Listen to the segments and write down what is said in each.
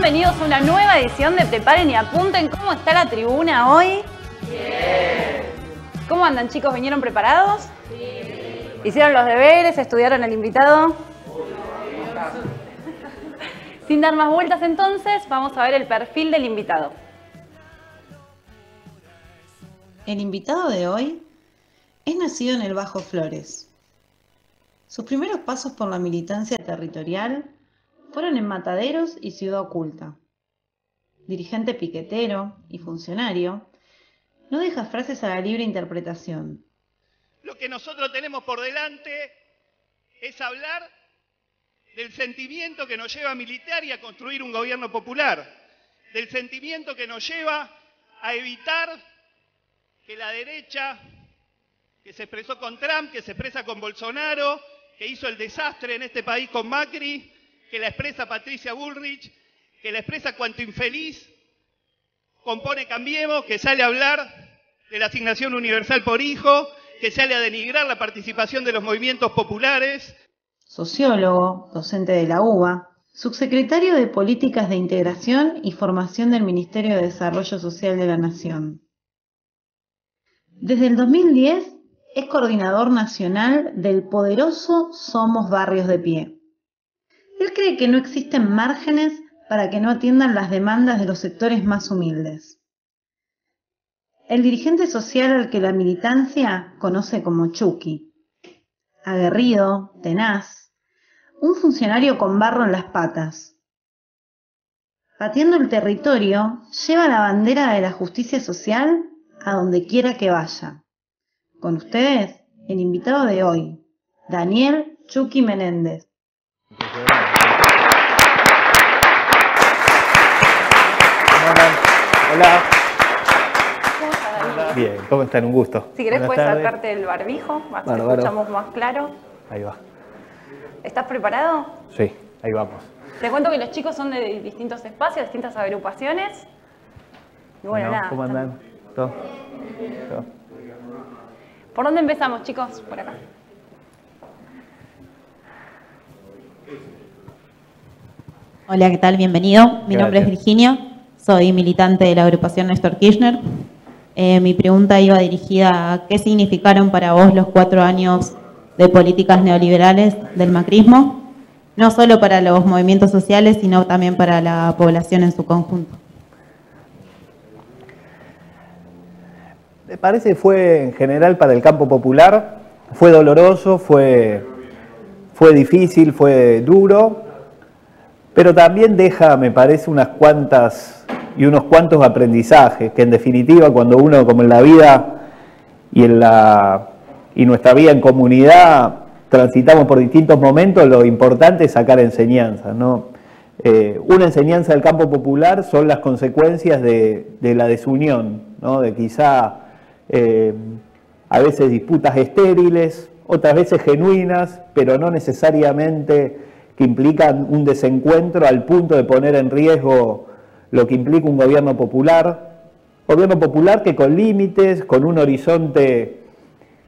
bienvenidos a una nueva edición de Preparen y Apunten. ¿Cómo está la tribuna hoy? Bien. ¿Cómo andan, chicos? ¿Vinieron preparados? Sí. ¿Hicieron los deberes? ¿Estudiaron el invitado? Sin dar más vueltas entonces, vamos a ver el perfil del invitado. El invitado de hoy es nacido en el Bajo Flores. Sus primeros pasos por la militancia territorial fueron en Mataderos y Ciudad Oculta. Dirigente piquetero y funcionario, no deja frases a la libre interpretación. Lo que nosotros tenemos por delante es hablar del sentimiento que nos lleva a militar y a construir un gobierno popular, del sentimiento que nos lleva a evitar que la derecha, que se expresó con Trump, que se expresa con Bolsonaro, que hizo el desastre en este país con Macri, que la expresa Patricia Bullrich, que la expresa Cuanto Infeliz, compone Cambiemos, que sale a hablar de la asignación universal por hijo, que sale a denigrar la participación de los movimientos populares. Sociólogo, docente de la UBA, subsecretario de Políticas de Integración y Formación del Ministerio de Desarrollo Social de la Nación. Desde el 2010 es coordinador nacional del poderoso Somos Barrios de Pie. Él cree que no existen márgenes para que no atiendan las demandas de los sectores más humildes. El dirigente social al que la militancia conoce como Chucky. Aguerrido, tenaz, un funcionario con barro en las patas. Pateando el territorio, lleva la bandera de la justicia social a donde quiera que vaya. Con ustedes, el invitado de hoy, Daniel Chucky Menéndez. Hola. ¿Cómo estás, Daniel? Bien, ¿cómo están? Un gusto. Si querés Buenas puedes tardes. sacarte el barbijo, así Bárbaro. escuchamos más claro. Ahí va. ¿Estás preparado? Sí, ahí vamos. Te cuento que los chicos son de distintos espacios, distintas agrupaciones. Y bueno, nada. ¿Cómo andan? ¿Todo? ¿Todo? ¿Por dónde empezamos, chicos? Por acá. Hola, ¿qué tal? Bienvenido. Mi nombre es Virginia, soy militante de la agrupación Néstor Kirchner. Mi pregunta iba dirigida a qué significaron para vos los 4 años de políticas neoliberales del macrismo, no solo para los movimientos sociales, sino también para la población en su conjunto. Me parece que fue en general para el campo popular, fue doloroso, fue difícil, fue duro, pero también deja, me parece, unas cuantas y unos cuantos aprendizajes, que en definitiva cuando uno, como en la vida y nuestra vida en comunidad, transitamos por distintos momentos, lo importante es sacar enseñanzas, ¿no? Una enseñanza del campo popular son las consecuencias de la desunión, ¿no? De quizá a veces disputas estériles, otras veces genuinas, pero no necesariamente que implican un desencuentro al punto de poner en riesgo lo que implica un gobierno popular que con límites, con un horizonte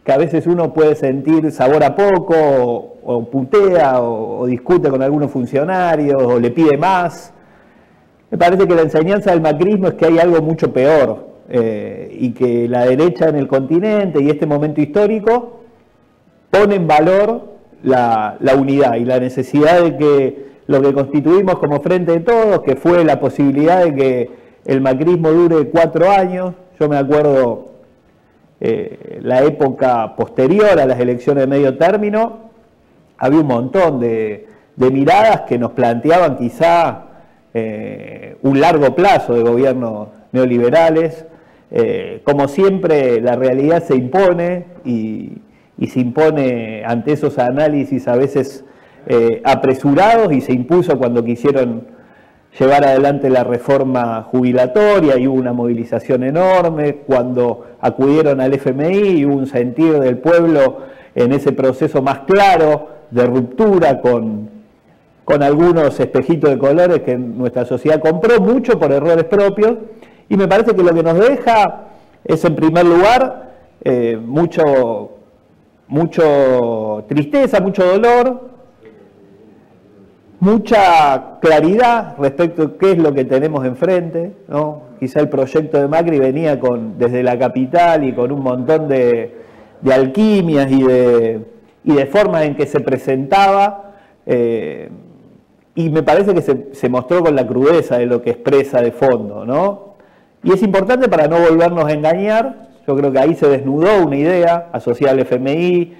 que a veces uno puede sentir sabor a poco, o putea, o discute con algunos funcionarios, o le pide más. Me parece que la enseñanza del macrismo es que hay algo mucho peor, y que la derecha en el continente y este momento histórico pone en valor la unidad y la necesidad de que lo que constituimos como Frente de Todos, que fue la posibilidad de que el macrismo dure 4 años. Yo me acuerdo la época posterior a las elecciones de medio término, había un montón de miradas que nos planteaban quizá un largo plazo de gobiernos neoliberales. Como siempre, la realidad se impone y se impone ante esos análisis a veces apresurados, y se impuso cuando quisieron llevar adelante la reforma jubilatoria y hubo una movilización enorme, cuando acudieron al FMI y hubo un sentir del pueblo en ese proceso más claro de ruptura con algunos espejitos de colores que nuestra sociedad compró, mucho por errores propios, y me parece que lo que nos deja es, en primer lugar, mucho tristeza, mucho dolor, mucha claridad respecto a qué es lo que tenemos enfrente, ¿no? Quizá el proyecto de Macri venía desde la capital y con un montón de alquimias y de formas en que se presentaba, y me parece que se mostró con la crudeza de lo que expresa de fondo, ¿no? Y es importante para no volvernos a engañar. Yo creo que ahí se desnudó una idea asociada al FMI,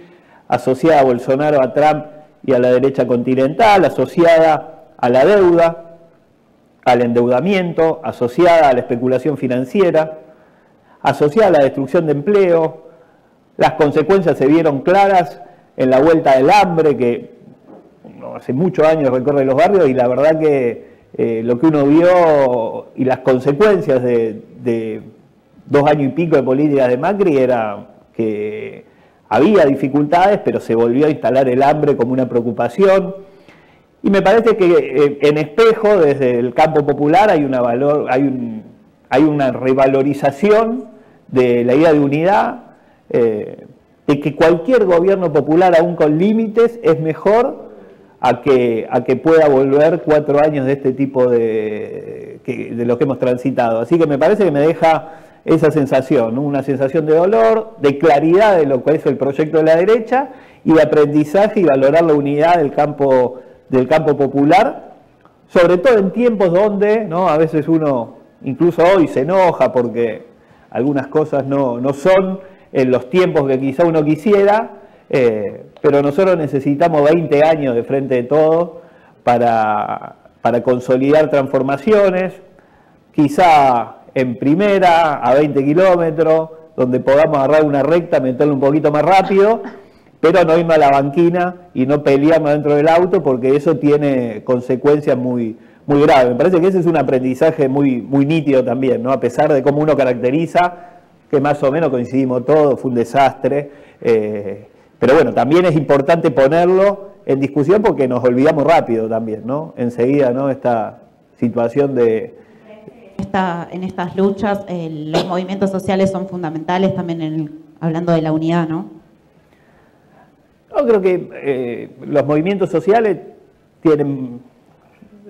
asociada a Bolsonaro, a Trump y a la derecha continental, asociada a la deuda, al endeudamiento, asociada a la especulación financiera, asociada a la destrucción de empleo. Las consecuencias se vieron claras en la vuelta del hambre, que hace muchos años recorre los barrios, y la verdad que lo que uno vio y las consecuencias de 2 años y pico de políticas de Macri era que había dificultades, pero se volvió a instalar el hambre como una preocupación. Y me parece que en espejo, desde el campo popular, hay una revalorización de la idea de unidad, de que cualquier gobierno popular, aún con límites, es mejor a que pueda volver 4 años de este tipo de lo que hemos transitado. Así que me parece que me deja esa sensación, ¿no? Una sensación de dolor, de claridad de lo que es el proyecto de la derecha y de aprendizaje y valorar la unidad del campo popular, sobre todo en tiempos donde, ¿no?, a veces uno, incluso hoy, se enoja porque algunas cosas no son en los tiempos que quizá uno quisiera, pero nosotros necesitamos 20 años de Frente de Todos para consolidar transformaciones, quizá en primera, a 20 kilómetros, donde podamos agarrar una recta, meterle un poquito más rápido, pero no irnos a la banquina y no pelearnos dentro del auto, porque eso tiene consecuencias muy graves. Me parece que ese es un aprendizaje muy nítido también, ¿no? A pesar de cómo uno caracteriza, que más o menos coincidimos todos, fue un desastre, pero bueno, también es importante ponerlo en discusión porque nos olvidamos rápido también, ¿no? Enseguida, ¿no?, esta situación de... En estas luchas, los movimientos sociales son fundamentales también hablando de la unidad, ¿no? Yo creo que los movimientos sociales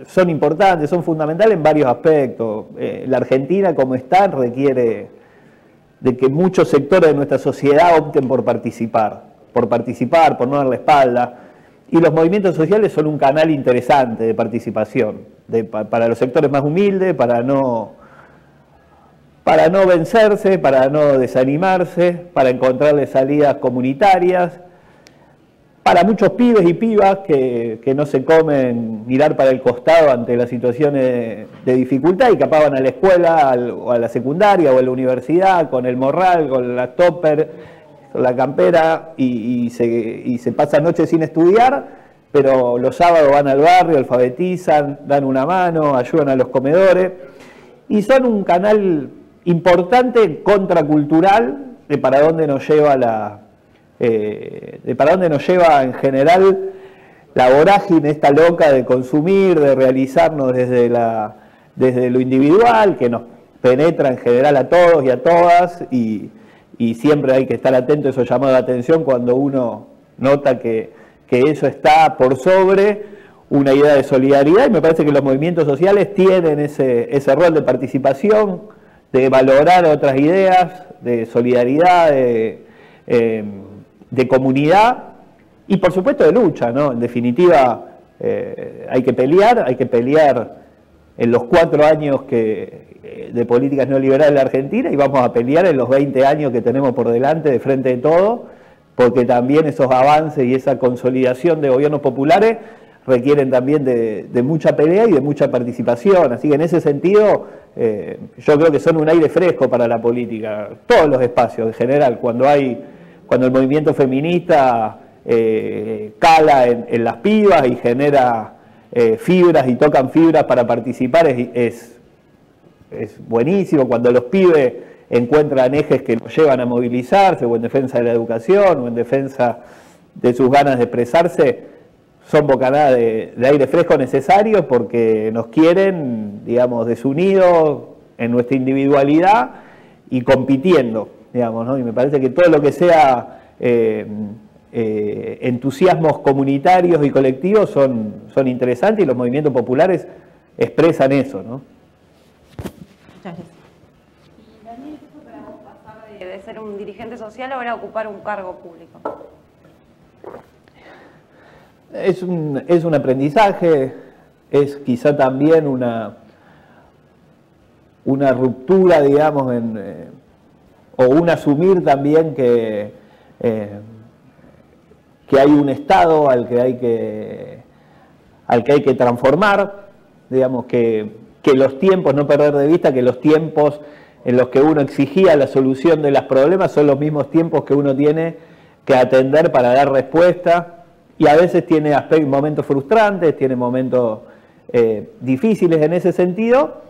son importantes, son fundamentales en varios aspectos. La Argentina, como está, requiere de que muchos sectores de nuestra sociedad opten por participar, por no dar la espalda. Y los movimientos sociales son un canal interesante de participación, para los sectores más humildes, para no vencerse, para no desanimarse, para encontrarle salidas comunitarias, para muchos pibes y pibas que no se comen mirar para el costado ante las situaciones de dificultad y capaz van a la escuela o a la secundaria o a la universidad con el morral, con la topper, con la campera y se pasan noches sin estudiar, pero los sábados van al barrio, alfabetizan, dan una mano, ayudan a los comedores y son un canal importante contracultural de para dónde nos lleva en general la vorágine esta loca de consumir, de realizarnos desde lo individual, que nos penetra en general a todos y a todas, y siempre hay que estar atento a esos llamados de atención cuando uno nota que eso está por sobre una idea de solidaridad, y me parece que los movimientos sociales tienen ese rol de participación, de valorar otras ideas, de solidaridad, de comunidad y por supuesto de lucha, ¿no? En definitiva, hay que pelear en los 4 años de políticas neoliberales en la Argentina y vamos a pelear en los 20 años que tenemos por delante de Frente de Todos, porque también esos avances y esa consolidación de gobiernos populares requieren también de mucha pelea y de mucha participación. Así que en ese sentido, yo creo que son un aire fresco para la política, todos los espacios en general, cuando el movimiento feminista cala en las pibas y genera fibras y tocan fibras para participar, es buenísimo. Cuando los pibes encuentran ejes que los llevan a movilizarse, o en defensa de la educación, o en defensa de sus ganas de expresarse, son bocanadas de aire fresco necesarios porque nos quieren, digamos, desunidos en nuestra individualidad y compitiendo, digamos, ¿no? Y me parece que todo lo que sea entusiasmos comunitarios y colectivos son interesantes y los movimientos populares expresan eso, ¿no? Muchas gracias. Y Daniel, ¿qué fue para vos pasar de ser un dirigente social ahora a ocupar un cargo público? Es un aprendizaje, es quizá también una ruptura, digamos, o un asumir también que hay un Estado al que hay que transformar, digamos, que los tiempos, no perder de vista que los tiempos en los que uno exigía la solución de los problemas son los mismos tiempos que uno tiene que atender para dar respuesta. Y a veces tiene momentos frustrantes, tiene momentos difíciles en ese sentido,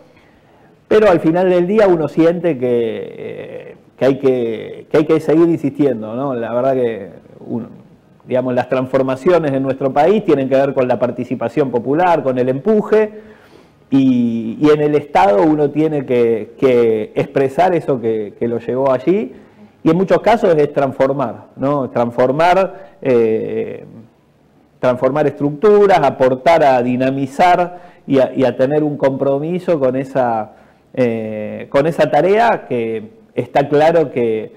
pero al final del día uno siente que hay que seguir insistiendo, ¿no? La verdad que digamos, las transformaciones en nuestro país tienen que ver con la participación popular, con el empuje, y en el Estado uno tiene que expresar eso que lo llevó allí, y en muchos casos es transformar, ¿no? Transformar estructuras, aportar a dinamizar y a tener un compromiso con esa tarea que está claro que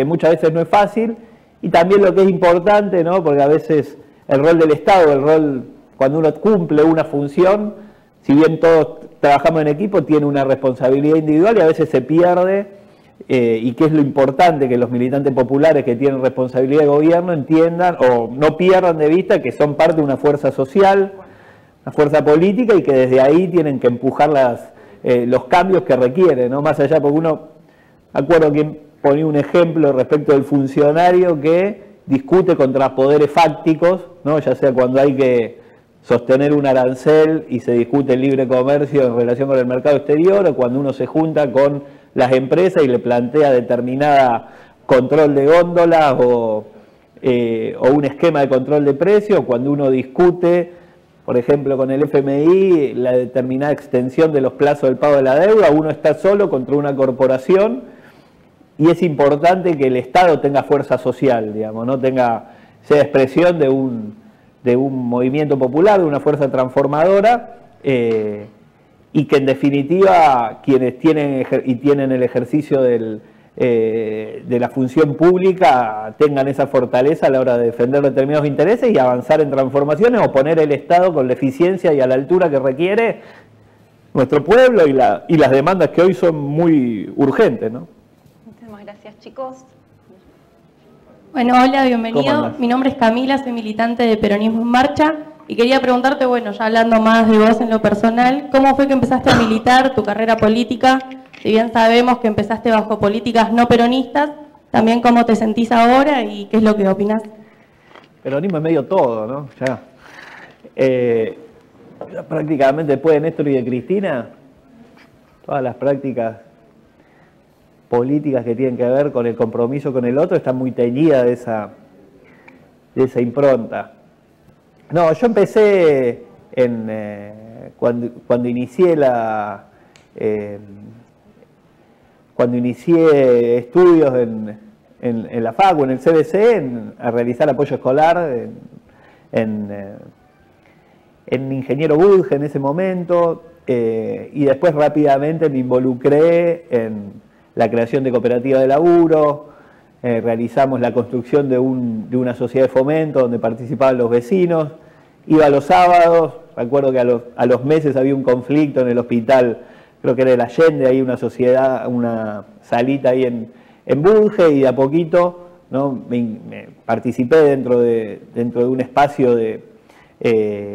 muchas veces no es fácil, y también lo que es importante, ¿no? Porque a veces el rol del Estado, cuando uno cumple una función, si bien todos trabajamos en equipo, tiene una responsabilidad individual y a veces se pierde. Y que es lo importante que los militantes populares que tienen responsabilidad de gobierno entiendan o no pierdan de vista que son parte de una fuerza social, una fuerza política, y que desde ahí tienen que empujar los cambios que requieren, ¿no? Más allá, porque uno, acuerdo que ponía un ejemplo respecto del funcionario que discute contra poderes fácticos, ¿no? Ya sea cuando hay que sostener un arancel y se discute el libre comercio en relación con el mercado exterior, o cuando uno se junta con las empresas y le plantea determinada control de góndolas o un esquema de control de precios, cuando uno discute, por ejemplo, con el FMI, la determinada extensión de los plazos del pago de la deuda, uno está solo contra una corporación, y es importante que el Estado tenga fuerza social, digamos, no sea expresión de un movimiento popular, de una fuerza transformadora, y que en definitiva quienes tienen el ejercicio de la función pública tengan esa fortaleza a la hora de defender determinados intereses y avanzar en transformaciones o poner el Estado con la eficiencia y a la altura que requiere nuestro pueblo y las demandas que hoy son muy urgentes, ¿no? Muchísimas gracias, chicos. Bueno, hola, bienvenido. Mi nombre es Camila, soy militante de Peronismo en Marcha. Y quería preguntarte, bueno, ya hablando más de vos en lo personal, ¿cómo fue que empezaste a militar tu carrera política? Si bien sabemos que empezaste bajo políticas no peronistas, también cómo te sentís ahora y qué es lo que opinás. Peronismo es medio todo, ¿no? Ya. Prácticamente después de Néstor y de Cristina, todas las prácticas políticas que tienen que ver con el compromiso con el otro están muy teñidas de esa impronta. No, yo empecé cuando inicié estudios en la FACU, en el CBC, a realizar apoyo escolar en Ingeniero Budge en ese momento, y después rápidamente me involucré en la creación de cooperativas de laburo. Realizamos la construcción de una sociedad de fomento donde participaban los vecinos. Iba los sábados, recuerdo que a los meses había un conflicto en el hospital, creo que era el Allende, ahí una salita ahí en Budge, y de a poquito, ¿no? me participé dentro de un espacio en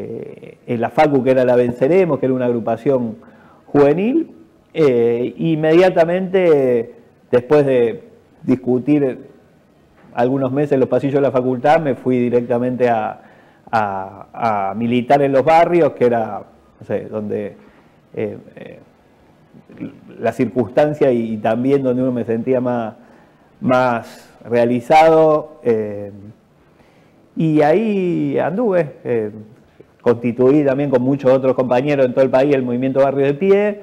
la FACU que era la Venceremos, que era una agrupación juvenil. Inmediatamente, después de discutir algunos meses en los pasillos de la facultad, me fui directamente a militar en los barrios, que era, no sé, donde la circunstancia y también donde uno me sentía más realizado, y ahí anduve, constituí también con muchos otros compañeros en todo el país el movimiento Barrio de Pie.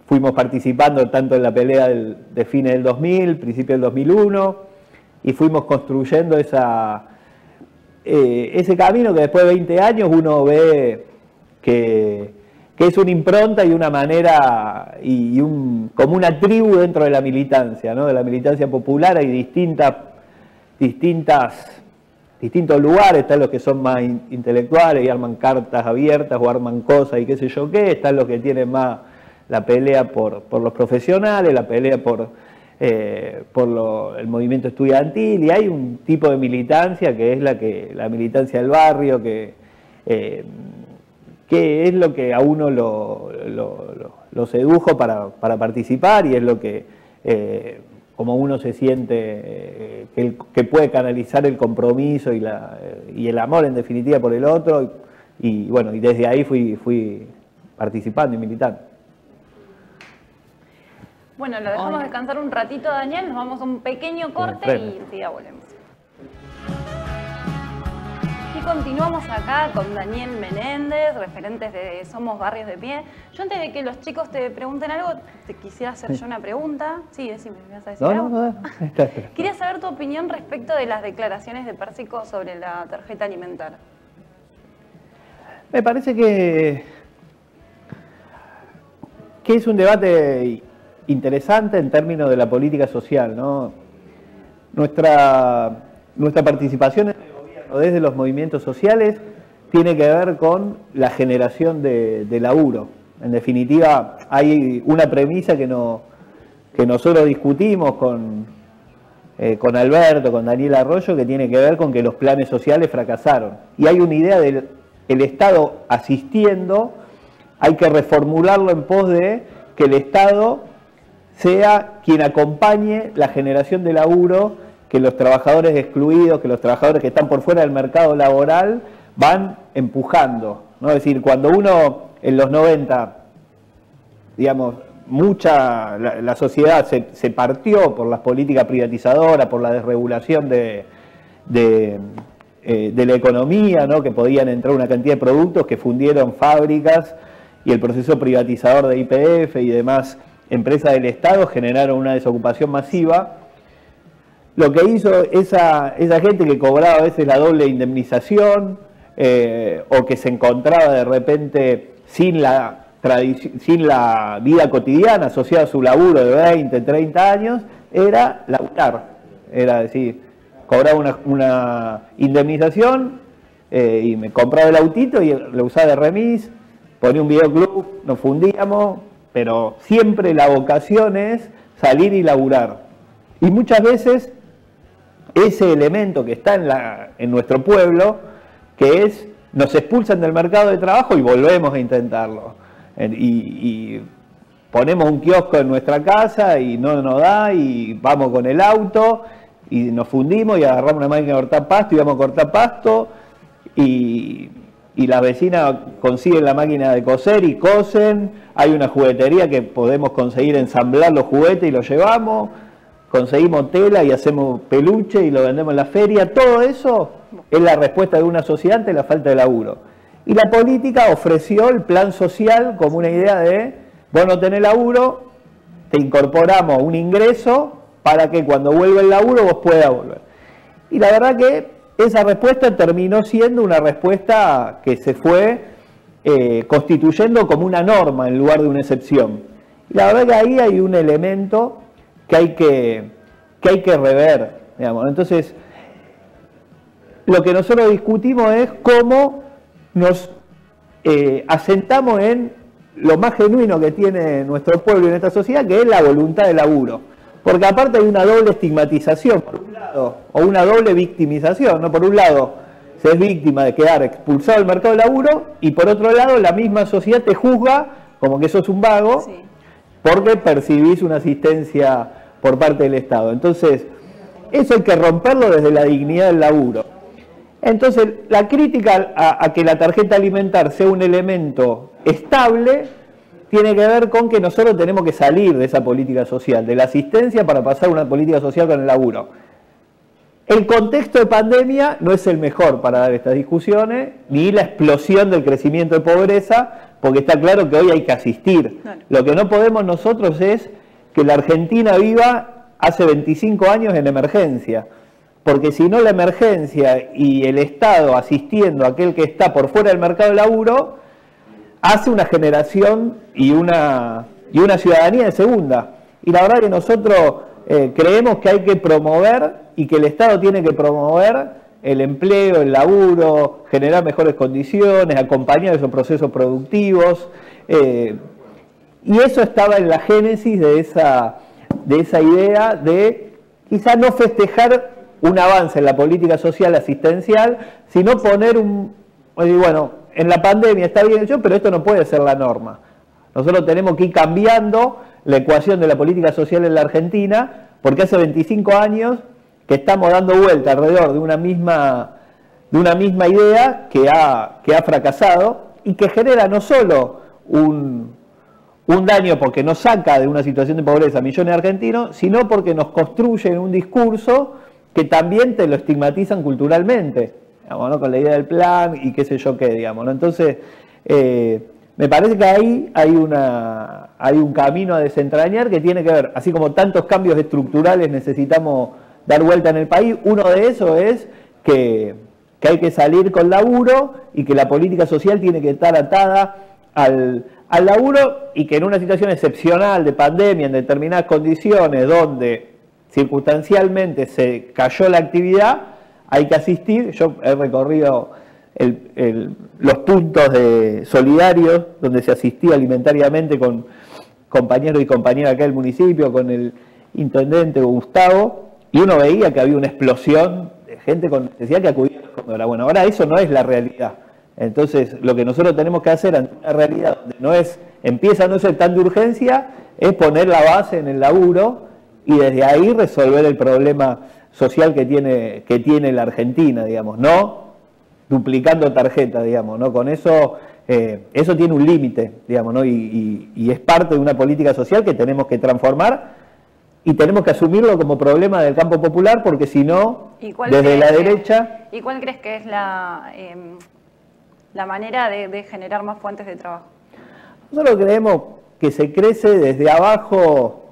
Fuimos participando tanto en la pelea de fines del 2000, principio del 2001, y fuimos construyendo ese camino que después de 20 años uno ve que es una impronta y una manera y como una tribu dentro de la militancia, ¿no? De la militancia popular. Hay distintos lugares, están los que son más intelectuales y arman cartas abiertas o arman cosas y qué sé yo qué, están los que tienen más la pelea por los profesionales, la pelea por el movimiento estudiantil, y hay un tipo de militancia que es la militancia del barrio, que es lo que a uno lo sedujo para participar, y es lo que como uno se siente que puede canalizar el compromiso y el amor en definitiva por el otro, y bueno, y desde ahí fui participando y militando. Bueno, lo dejamos descansar un ratito, Daniel, nos vamos a un pequeño corte y enseguida volvemos. Y continuamos acá con Daniel Menéndez, referentes de Somos Barrios de Pie. Yo antes de que los chicos te pregunten algo, te quisiera hacer yo una pregunta. Sí, decime, ¿me vas a decir algo? No. Quería saber tu opinión respecto de las declaraciones de Pérsico sobre la tarjeta alimentar. Me parece que es un debate interesante en términos de la política social, ¿no? Nuestra participación en el gobierno desde los movimientos sociales tiene que ver con la generación de laburo. En definitiva, hay una premisa que nosotros discutimos con Alberto, con Daniel Arroyo, que tiene que ver con que los planes sociales fracasaron. Y hay una idea del Estado asistiendo, hay que reformularlo en pos de que el Estado sea quien acompañe la generación de laburo que los trabajadores excluidos, que los trabajadores que están por fuera del mercado laboral van empujando, ¿no? Es decir, cuando uno en los 90, digamos, la sociedad se partió por las políticas privatizadoras, por la desregulación de la economía, ¿no? Que podían entrar una cantidad de productos que fundieron fábricas, y el proceso privatizador de YPF y demás empresas del Estado generaron una desocupación masiva. Lo que hizo esa gente que cobraba a veces la doble indemnización, o que se encontraba de repente sin la vida cotidiana asociada a su laburo de 20, 30 años, era laburar. Era decir, cobraba una indemnización y me compraba el autito y lo usaba de remis, ponía un videoclub, nos fundíamos, pero siempre la vocación es salir y laburar. Y muchas veces ese elemento que está en nuestro pueblo, que es, nos expulsan del mercado de trabajo y volvemos a intentarlo. Y ponemos un kiosco en nuestra casa y no nos da, y vamos con el auto y nos fundimos y agarramos una máquina de cortar pasto y vamos a cortar pasto, y las vecinas consiguen la máquina de coser y cosen. Hay una juguetería que podemos conseguir ensamblar los juguetes y los llevamos, conseguimos tela y hacemos peluche y lo vendemos en la feria. Todo eso es la respuesta de una sociedad ante la falta de laburo. Y la política ofreció el plan social como una idea de, vos no tenés laburo, te incorporamos un ingreso para que cuando vuelva el laburo vos puedas volver. Y la verdad que esa respuesta terminó siendo una respuesta que se fue constituyendo como una norma en lugar de una excepción. Y la verdad que ahí hay un elemento que hay que rever, digamos. Entonces, lo que nosotros discutimos es cómo nos asentamos en lo más genuino que tiene nuestro pueblo y nuestra sociedad, que es la voluntad de laburo. Porque aparte hay una doble estigmatización, por un lado, o una doble victimización, ¿no? Por un lado, se es víctima de quedar expulsado del mercado de laburo, y por otro lado, la misma sociedad te juzga como que sos un vago, sí, porque percibís una asistencia por parte del Estado. Entonces, eso hay que romperlo desde la dignidad del laburo. Entonces, la crítica a que la tarjeta alimentar sea un elemento estable tiene que ver con que nosotros tenemos que salir de esa política social, de la asistencia, para pasar a una política social con el laburo. El contexto de pandemia no es el mejor para dar estas discusiones, ni la explosión del crecimiento de pobreza, porque está claro que hoy hay que asistir. Claro. Lo que no podemos nosotros es que la Argentina viva hace 25 años en emergencia. porque si no la emergencia y el Estado asistiendo a aquel que está por fuera del mercado del laburo, hace una generación y una ciudadanía de segunda. Y la verdad que nosotros creemos que hay que promover y que el Estado tiene que promover el empleo, el laburo, generar mejores condiciones, acompañar esos procesos productivos. Y eso estaba en la génesis de esa idea de quizás no festejar un avance en la política social asistencial, sino poner bueno, en la pandemia está bien hecho, pero esto no puede ser la norma. Nosotros tenemos que ir cambiando la ecuación de la política social en la Argentina, porque hace 25 años que estamos dando vuelta alrededor de una misma idea que ha fracasado y que genera no solo un daño porque nos saca de una situación de pobreza a millones de argentinos, sino porque nos construyen un discurso que también te lo estigmatizan culturalmente, digamos, ¿no? Con la idea del plan y qué sé yo qué, digamos, ¿no? Entonces, me parece que ahí hay un camino a desentrañar que tiene que ver, así como tantos cambios estructurales necesitamos dar vuelta en el país, uno de esos es que hay que salir con laburo y que la política social tiene que estar atada al laburo y que en una situación excepcional de pandemia, en determinadas condiciones donde circunstancialmente se cayó la actividad, hay que asistir. Yo he recorrido los puntos de solidarios donde se asistía alimentariamente con compañeros y compañeras acá del municipio, con el intendente Gustavo, y uno veía que había una explosión de gente con necesidad que acudía a la comedora. Bueno, ahora eso no es la realidad. Entonces, lo que nosotros tenemos que hacer ante una realidad donde empieza a no ser tan de urgencia, es poner la base en el laburo y desde ahí resolver el problema social que tiene la Argentina, digamos, no duplicando tarjetas, digamos, ¿no? Con eso, eso tiene un límite, digamos, ¿no? Y es parte de una política social que tenemos que transformar y tenemos que asumirlo como problema del campo popular, porque si no, desde la derecha... ¿Y cuál crees que es la manera de generar más fuentes de trabajo? Nosotros creemos que se crece desde abajo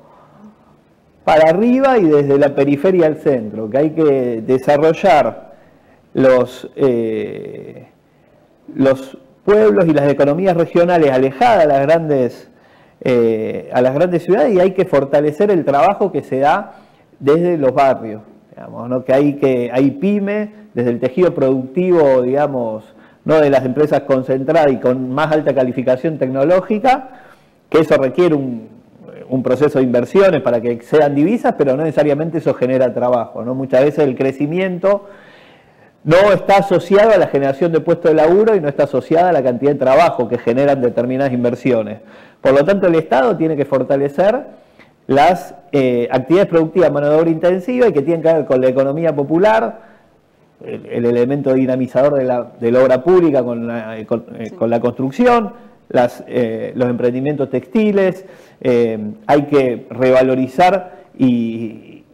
para arriba y desde la periferia al centro, que hay que desarrollar los pueblos y las economías regionales alejadas a las grandes ciudades, y hay que fortalecer el trabajo que se da desde los barrios, digamos, ¿no? Que hay pyme, desde el tejido productivo, digamos, no de las empresas concentradas y con más alta calificación tecnológica, que eso requiere un proceso de inversiones para que sean divisas, pero no necesariamente eso genera trabajo, ¿no? Muchas veces el crecimiento no está asociado a la generación de puestos de laburo y no está asociada a la cantidad de trabajo que generan determinadas inversiones. Por lo tanto, el Estado tiene que fortalecer las actividades productivas de mano de obra intensiva y que tienen que ver con la economía popular, el elemento dinamizador de la obra pública con la construcción, los emprendimientos textiles. Hay que revalorizar y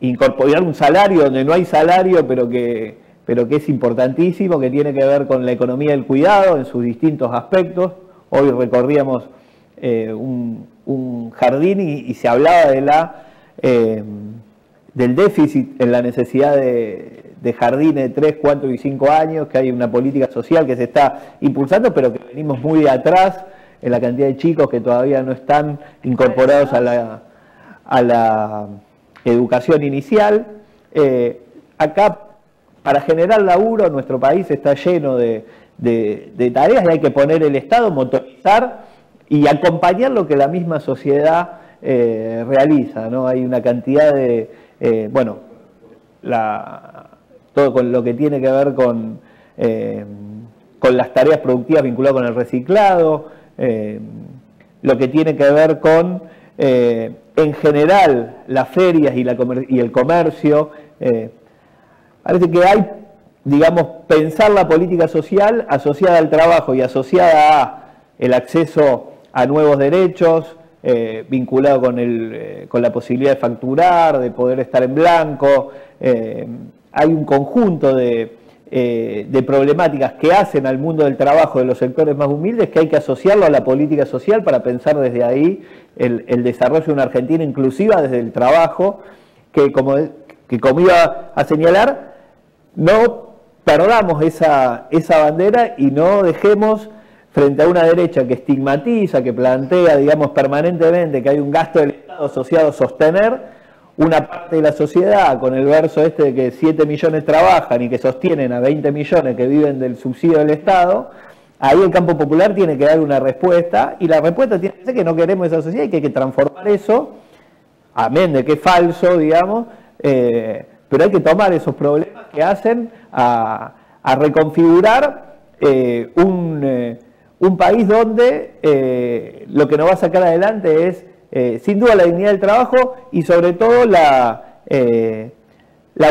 incorporar un salario donde no hay salario, pero que es importantísimo, que tiene que ver con la economía del cuidado en sus distintos aspectos. Hoy recorríamos un jardín y se hablaba del déficit en la necesidad de jardines de 3, 4 y 5 años, que hay una política social que se está impulsando, pero que venimos muy de atrás en la cantidad de chicos que todavía no están incorporados a la educación inicial. Acá, para generar laburo, nuestro país está lleno de tareas y hay que poner el Estado, motorizar y acompañar lo que la misma sociedad realiza, ¿no? Hay una cantidad de, todo con lo que tiene que ver con las tareas productivas vinculadas con el reciclado, lo que tiene que ver con, en general, las ferias y el comercio. Parece que hay, digamos, pensar la política social asociada al trabajo y asociada a el acceso a nuevos derechos, vinculado con la posibilidad de facturar, de poder estar en blanco. Hay un conjunto de problemáticas que hacen al mundo del trabajo de los sectores más humildes que hay que asociarlo a la política social para pensar desde ahí el desarrollo de una Argentina inclusiva desde el trabajo que como iba a señalar, no perdamos esa bandera y no dejemos frente a una derecha que estigmatiza, que plantea, digamos, permanentemente que hay un gasto del Estado asociado a sostener una parte de la sociedad, con el verso este de que 7 millones trabajan y que sostienen a 20 millones que viven del subsidio del Estado. Ahí el campo popular tiene que dar una respuesta, y la respuesta tiene que ser que no queremos esa sociedad y que hay que transformar eso, amén de que es falso, digamos, pero hay que tomar esos problemas que hacen a reconfigurar un país donde lo que nos va a sacar adelante es, sin duda, la dignidad del trabajo y sobre todo la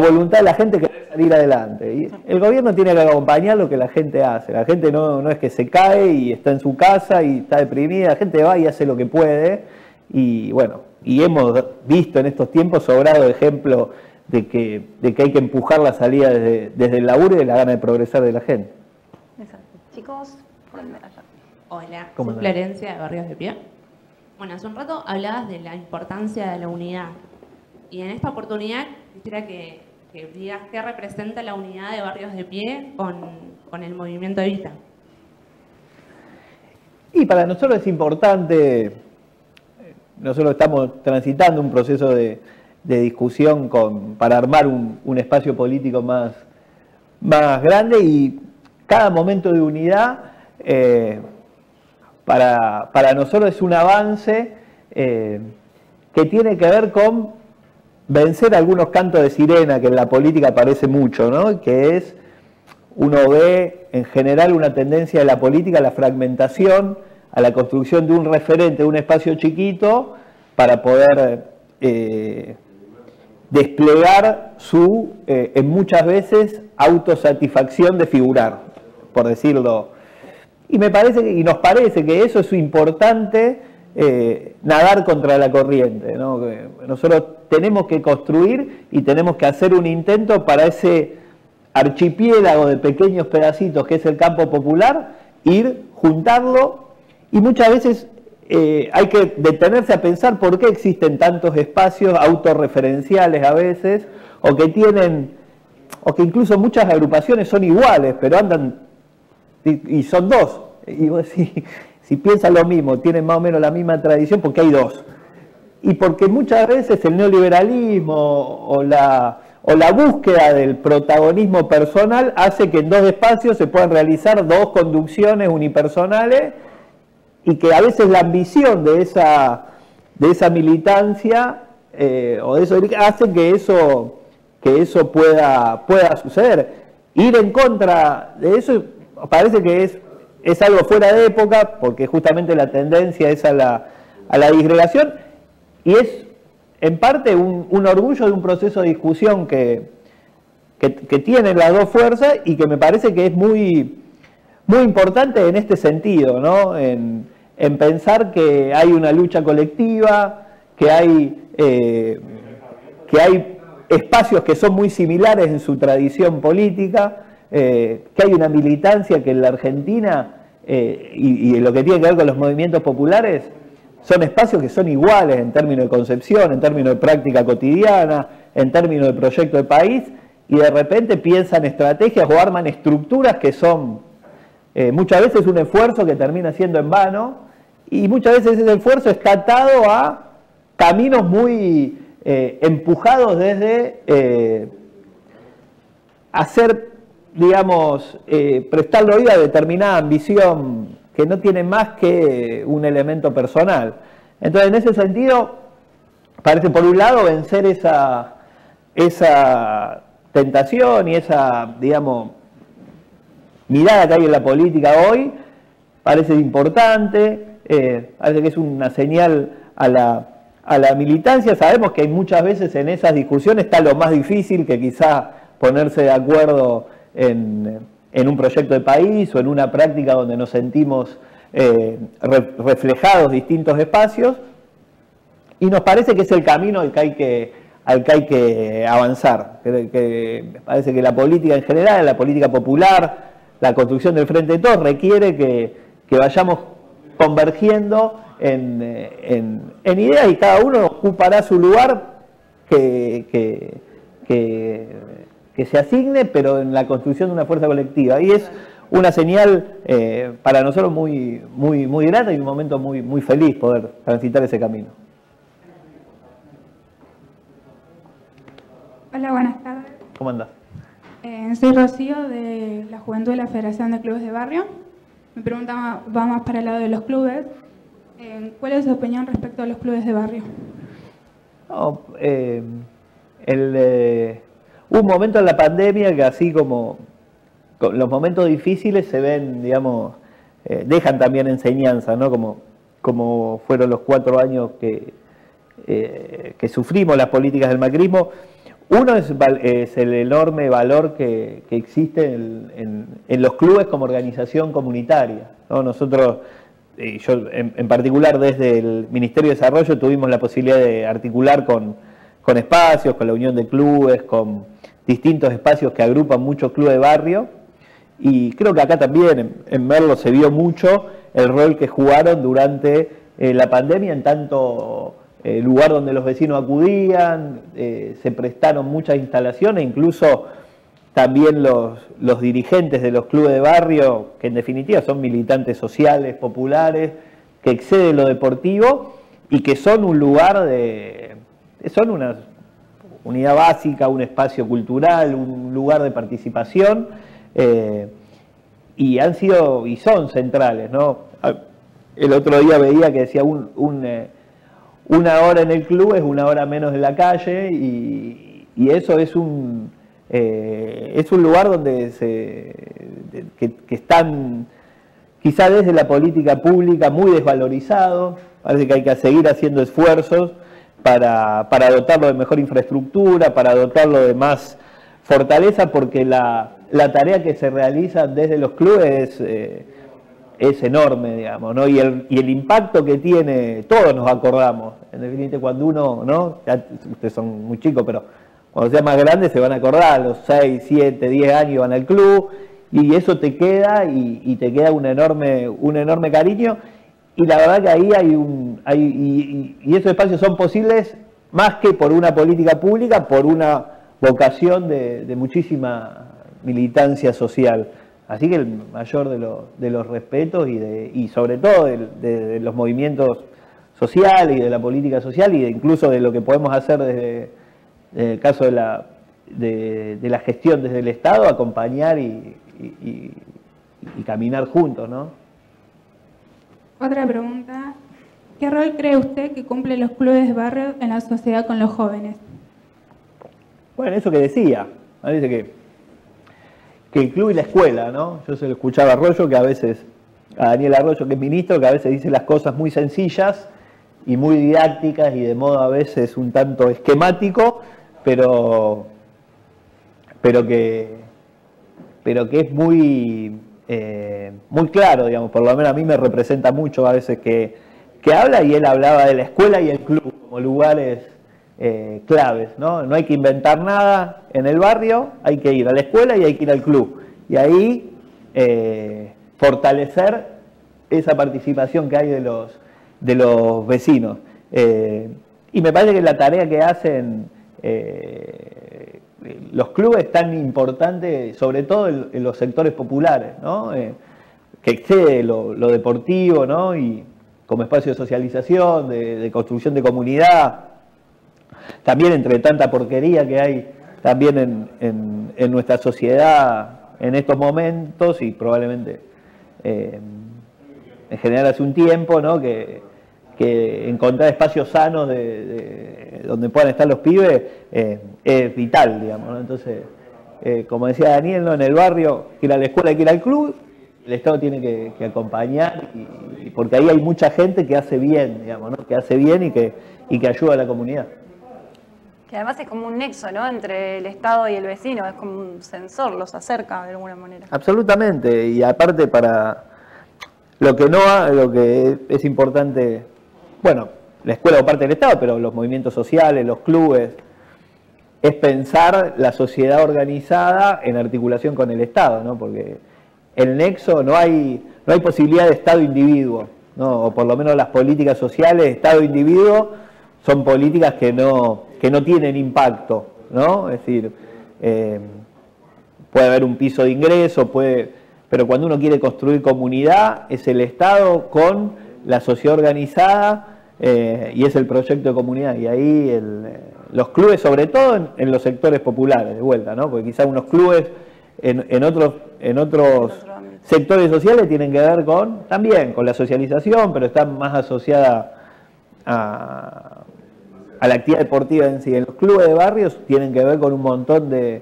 voluntad de la gente que quiere salir adelante. Y el gobierno tiene que acompañar lo que la gente hace. La gente no es que se cae y está en su casa y está deprimida, la gente va y hace lo que puede. Y bueno, y hemos visto en estos tiempos sobrado ejemplo de que hay que empujar la salida desde el laburo y de la gana de progresar de la gente. Exacto. Chicos, por allá. Hola, soy Florencia de Barrios de Pie. Bueno, hace un rato hablabas de la importancia de la unidad. Y en esta oportunidad quisiera que digas qué representa la unidad de Barrios de Pie con el movimiento Evita. Y para nosotros es importante, nosotros estamos transitando un proceso de discusión para armar un espacio político más grande, y cada momento de unidad para nosotros es un avance que tiene que ver con vencer algunos cantos de sirena que en la política aparece mucho, ¿no? Que es, uno ve en general una tendencia de la política a la fragmentación, a la construcción de un referente, de un espacio chiquito, para poder desplegar su, en muchas veces, autosatisfacción de figurar, por decirlo. Y me parece, y nos parece que eso es importante, nadar contra la corriente, ¿no? Nosotros tenemos que construir y tenemos que hacer un intento para ese archipiélago de pequeños pedacitos que es el campo popular, ir, juntarlo, y muchas veces hay que detenerse a pensar por qué existen tantos espacios autorreferenciales a veces, o que incluso muchas agrupaciones son iguales, pero andan y son dos. Y vos si piensan lo mismo, tienen más o menos la misma tradición, porque hay dos. Y porque muchas veces el neoliberalismo o la búsqueda del protagonismo personal hace que en dos espacios se puedan realizar dos conducciones unipersonales, y que a veces la ambición de esa militancia o de eso hace que eso pueda suceder. Ir en contra de eso parece que es algo fuera de época, porque justamente la tendencia es a la disgregación, y es en parte un orgullo de un proceso de discusión que tienen las dos fuerzas, y que me parece que es muy importante en este sentido, ¿no? En pensar que hay una lucha colectiva, que hay espacios que son muy similares en su tradición política, que hay una militancia que en la Argentina, y lo que tiene que ver con los movimientos populares, son espacios que son iguales en términos de concepción, en términos de práctica cotidiana, en términos de proyecto de país, y de repente piensan estrategias o arman estructuras que son muchas veces un esfuerzo que termina siendo en vano, y muchas veces ese esfuerzo está atado a caminos muy empujados desde hacer, digamos, prestarle oído a determinada ambición que no tiene más que un elemento personal. Entonces, en ese sentido, parece, por un lado, vencer esa tentación y esa, digamos, mirada que hay en la política hoy, parece importante, parece que es una señal a la militancia. Sabemos que hay muchas veces en esas discusiones está lo más difícil, que quizá ponerse de acuerdo en un proyecto de país o en una práctica donde nos sentimos reflejados distintos espacios, y nos parece que es el camino al que hay que avanzar. Que parece que la política en general, la política popular, la construcción del Frente de Todos requiere que vayamos convergiendo en ideas, y cada uno ocupará su lugar, que se asigne, pero en la construcción de una fuerza colectiva. Y es una señal para nosotros muy grata y un momento muy feliz poder transitar ese camino. Hola, buenas tardes. ¿Cómo andás? Soy Rocío, de la Juventud de la Federación de Clubes de Barrio. Mi pregunta va más para el lado de los clubes. ¿Cuál es su opinión respecto a los clubes de barrio? No, hubo un momento en la pandemia que, así como con los momentos difíciles, se ven, digamos, dejan también enseñanza, ¿no? Como fueron los 4 años que sufrimos las políticas del macrismo. Uno es el enorme valor que existe en los clubes como organización comunitaria, ¿no? Nosotros, yo en particular desde el Ministerio de Desarrollo, tuvimos la posibilidad de articular con espacios, con la Unión de Clubes, con distintos espacios que agrupan muchos clubes de barrio, y creo que acá también en Merlo se vio mucho el rol que jugaron durante la pandemia, en tanto lugar donde los vecinos acudían, se prestaron muchas instalaciones, incluso también los dirigentes de los clubes de barrio, que en definitiva son militantes sociales, populares, que exceden lo deportivo y que son un lugar son una unidad básica, un espacio cultural, un lugar de participación, y han sido y son centrales, ¿no? El otro día veía que decía una hora en el club es una hora menos en la calle, y eso es un lugar donde que están quizá desde la política pública muy desvalorizados. Parece que hay que seguir haciendo esfuerzos para dotarlo de mejor infraestructura, para dotarlo de más fortaleza, porque la tarea que se realiza desde los clubes es enorme, digamos, ¿no? Y el impacto que tiene, todos nos acordamos, en definitiva, cuando uno, ¿no? Ya, ustedes son muy chicos, pero cuando sea más grande se van a acordar, a los 6, 7, 10 años van al club, y eso te queda, y te queda un enorme cariño, y la verdad que ahí y esos espacios son posibles más que por una política pública, por una vocación de muchísima militancia social. Así que el mayor de los respetos y sobre todo de los movimientos sociales y de la política social, y incluso de lo que podemos hacer desde el caso de la gestión desde el Estado, acompañar y caminar juntos, ¿no? Otra pregunta. ¿Qué rol cree usted que cumplen los clubes de barrio en la sociedad con los jóvenes? Bueno, eso que decía, parece que el club y la escuela, ¿no? Yo se lo escuchaba a Arroyo, a Daniel Arroyo, que es ministro, que a veces dice las cosas muy sencillas y muy didácticas y de modo a veces un tanto esquemático, pero que es muy claro, digamos. Por lo menos a mí me representa mucho a veces que habla, y él hablaba de la escuela y el club como lugares claves, ¿no? No hay que inventar nada en el barrio, hay que ir a la escuela y hay que ir al club, y ahí fortalecer esa participación que hay de los vecinos, y me parece que la tarea que hacen los clubes tan importante, sobre todo en los sectores populares, ¿no? Que excede lo deportivo, ¿no? Y como espacio de socialización, de construcción de comunidad, también entre tanta porquería que hay también en nuestra sociedad en estos momentos, y probablemente en general hace un tiempo, ¿no? Que encontrar espacios sanos donde puedan estar los pibes es vital, digamos, ¿no? Entonces, como decía Daniel, ¿no? En el barrio, que ir a la escuela, hay que ir al club, el Estado tiene que acompañar, porque ahí hay mucha gente que hace bien, digamos, ¿no? Que hace bien y que ayuda a la comunidad. Que además es como un nexo, ¿no? Entre el Estado y el vecino, es como un sensor, los acerca de alguna manera. Absolutamente, y aparte para lo que es importante, bueno, la escuela o parte del Estado, pero los movimientos sociales, los clubes, es pensar la sociedad organizada en articulación con el Estado, ¿no? Porque el nexo, no hay posibilidad de Estado-individuo, ¿no? O por lo menos las políticas sociales, Estado-individuo, son políticas que no tienen impacto, ¿no? Es decir, puede haber un piso de ingreso, pero cuando uno quiere construir comunidad, es el Estado con la sociedad organizada y es el proyecto de comunidad. Y ahí los clubes, sobre todo en los sectores populares, de vuelta, ¿no? Porque quizás unos clubes en otros sectores sociales tienen que ver también con la socialización, pero están más asociadas a la actividad deportiva en sí. En los clubes de barrios tienen que ver con un montón de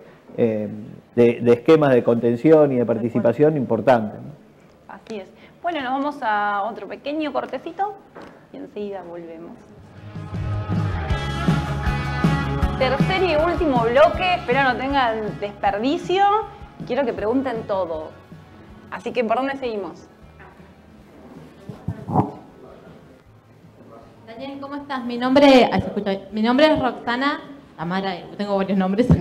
esquemas de contención y de participación importantes, ¿no? Así es. Bueno, nos vamos a otro pequeño cortecito y enseguida volvemos. Tercer y último bloque, espero no tengan desperdicio. Quiero que pregunten todo. Así que, ¿por dónde seguimos? Daniel, ¿cómo estás? Mi nombre es Roxana Amara, tengo varios nombres. Soy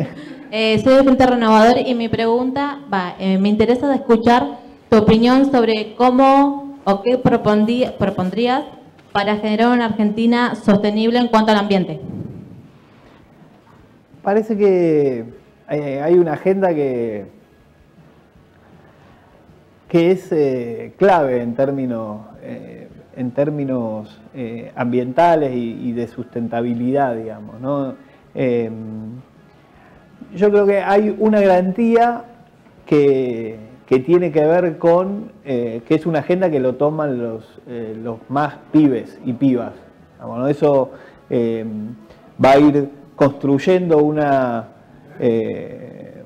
de Frente Renovador y mi pregunta me interesa escuchar tu opinión sobre cómo o qué propondrías para generar una Argentina sostenible en cuanto al ambiente. Parece que hay una agenda que es clave en términos ambientales y de sustentabilidad, digamos, ¿no? Yo creo que hay una garantía que tiene que ver con que es una agenda que lo toman los más pibes y pibas. Bueno, eso va a ir construyendo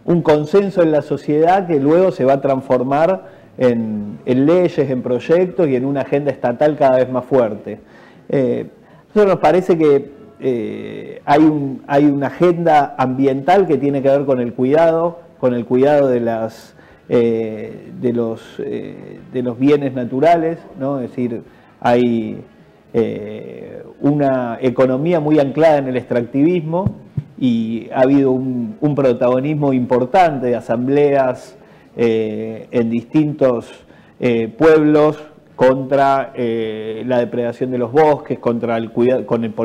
un consenso en la sociedad que luego se va a transformar en leyes, en proyectos y en una agenda estatal cada vez más fuerte. A nosotros nos parece que hay una agenda ambiental que tiene que ver con el cuidado de los bienes naturales, ¿no? Es decir, hay una economía muy anclada en el extractivismo y ha habido un protagonismo importante de asambleas en distintos pueblos contra la depredación de los bosques, por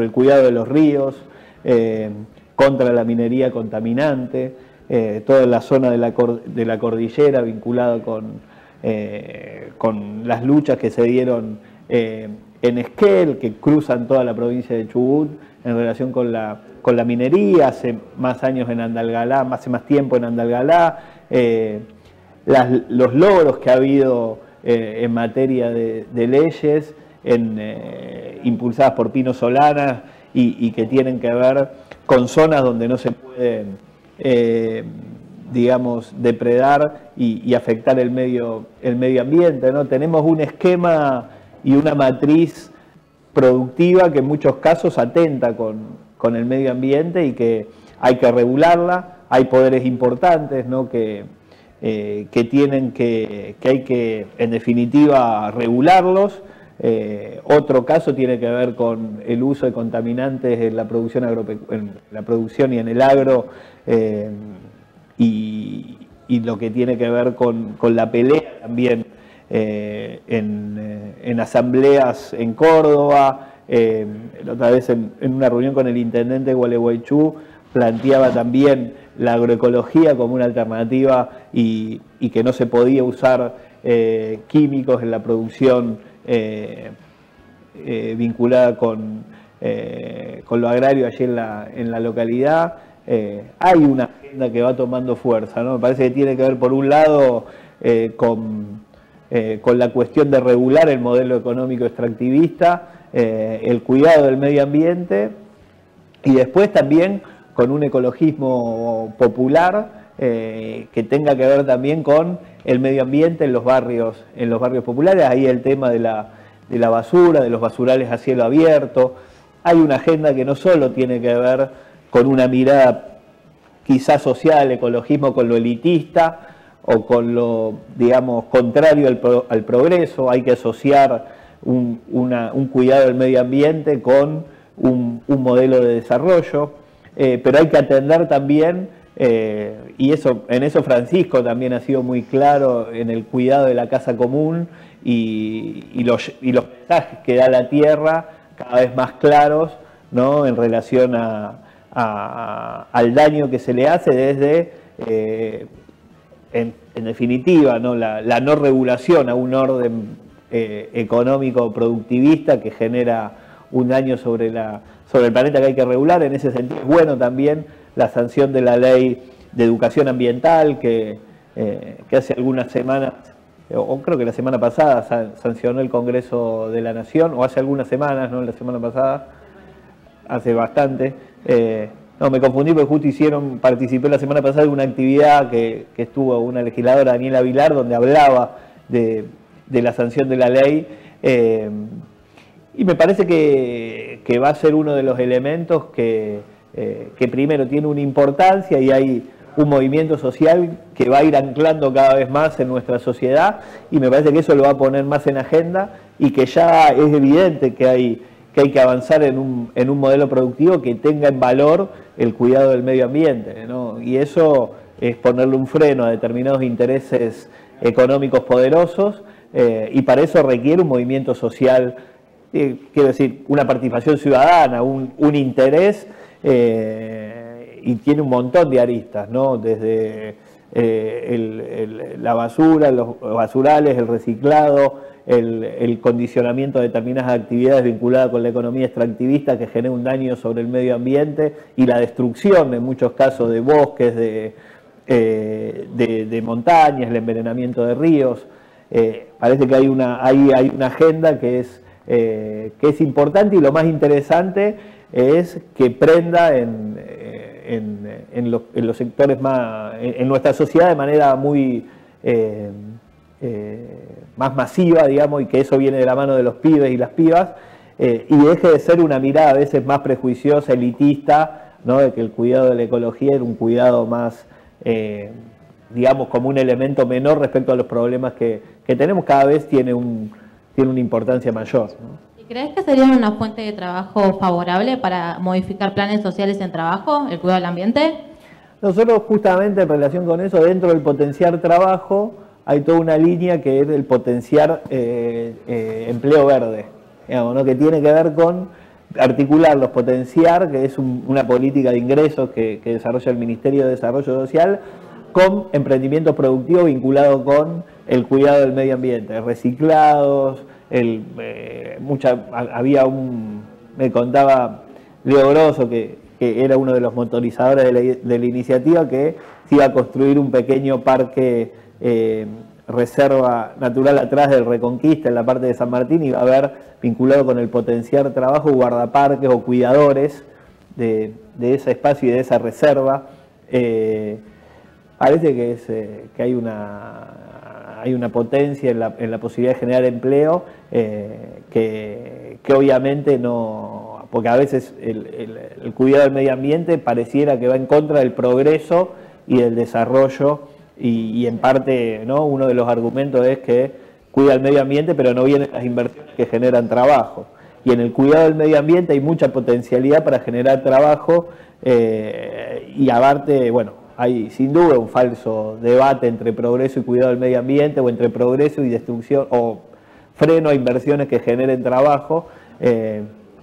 el cuidado de los ríos, contra la minería contaminante, toda la zona de la cordillera vinculada con las luchas que se dieron en Esquel, que cruzan toda la provincia de Chubut en relación con la minería, hace más años en Andalgalá, hace más tiempo en Andalgalá, los logros que ha habido en materia de leyes impulsadas por Pino Solanas y que tienen que ver con zonas donde no se puede, digamos, depredar y afectar el medio ambiente, ¿no? Tenemos un esquema y una matriz productiva que en muchos casos atenta con el medio ambiente y que hay que regularla. Hay poderes importantes, ¿no? que hay que, en definitiva, regularlos. Otro caso tiene que ver con el uso de contaminantes en la producción y en el agro, y lo que tiene que ver con la pelea también en asambleas en Córdoba. La otra vez en una reunión con el intendente de Gualeguaychú planteaba también la agroecología como una alternativa y que no se podía usar químicos en la producción vinculada con lo agrario allí en la localidad. Hay una agenda que va tomando fuerza, ¿no? Me parece que tiene que ver, por un lado, con la cuestión de regular el modelo económico extractivista, el cuidado del medio ambiente y después también con un ecologismo popular que tenga que ver también con el medio ambiente en los barrios populares. Ahí el tema de la basura, de los basurales a cielo abierto. Hay una agenda que no solo tiene que ver con una mirada quizás social, el ecologismo, con lo elitista o con lo, digamos, contrario al progreso. Hay que asociar un cuidado del medio ambiente con un modelo de desarrollo, pero hay que atender también, y en eso Francisco también ha sido muy claro en el cuidado de la casa común y los mensajes que da la tierra cada vez más claros ¿no?, en relación al daño que se le hace desde, en definitiva, ¿no?, la no regulación a un orden económico productivista que genera un daño sobre el planeta que hay que regular. En ese sentido es bueno también la sanción de la ley de educación ambiental que hace algunas semanas, o creo que la semana pasada, sancionó el Congreso de la Nación, o hace algunas semanas, no la semana pasada, hace bastante. No, me confundí porque justo participé la semana pasada de una actividad que estuvo una legisladora, Daniela Vilar, donde hablaba de la sanción de la ley, y me parece que va a ser uno de los elementos que primero tiene una importancia y hay un movimiento social que va a ir anclando cada vez más en nuestra sociedad, y me parece que eso lo va a poner más en agenda y que ya es evidente que hay que avanzar en un modelo productivo que tenga en valor el cuidado del medio ambiente, ¿no? Y eso es ponerle un freno a determinados intereses económicos poderosos, y para eso requiere un movimiento social, quiero decir, una participación ciudadana, un interés, y tiene un montón de aristas, ¿no? Desde la basura, los basurales, el reciclado, el condicionamiento de determinadas actividades vinculadas con la economía extractivista que genera un daño sobre el medio ambiente, y la destrucción en muchos casos de bosques, de montañas, el envenenamiento de ríos. Parece que hay una agenda que es importante, y lo más interesante es que prenda en los sectores más, en nuestra sociedad de manera muy más masiva, digamos, y que eso viene de la mano de los pibes y las pibas, y deje de ser una mirada a veces más prejuiciosa, elitista, ¿no?, de que el cuidado de la ecología era un cuidado más, digamos, como un elemento menor respecto a los problemas que tenemos. Cada vez tiene una importancia mayor, ¿no? ¿Y crees que sería una fuente de trabajo favorable para modificar planes sociales en trabajo, el cuidado del ambiente? Nosotros justamente en relación con eso, dentro del potenciar trabajo, hay toda una línea que es el potenciar empleo verde, digamos, ¿no?, que tiene que ver con articularlos, potenciar, que es una política de ingresos que desarrolla el Ministerio de Desarrollo Social, con emprendimientos productivos vinculados con el cuidado del medio ambiente, reciclados, me contaba Leo Grosso, que era uno de los motorizadores de la iniciativa, que se iba a construir un pequeño parque, reserva natural atrás del Reconquista, en la parte de San Martín, y va a haber, vinculado con el potenciar trabajo, guardaparques o cuidadores de ese espacio y de esa reserva. Parece que hay una potencia en la posibilidad de generar empleo, que obviamente no, porque a veces el cuidado del medio ambiente pareciera que va en contra del progreso y del desarrollo, y en parte, ¿no?, uno de los argumentos es que cuida el medio ambiente pero no vienen las inversiones que generan trabajo, y en el cuidado del medio ambiente hay mucha potencialidad para generar trabajo, y aparte, bueno, hay sin duda un falso debate entre progreso y cuidado del medio ambiente, o entre progreso y destrucción, o freno a inversiones que generen trabajo.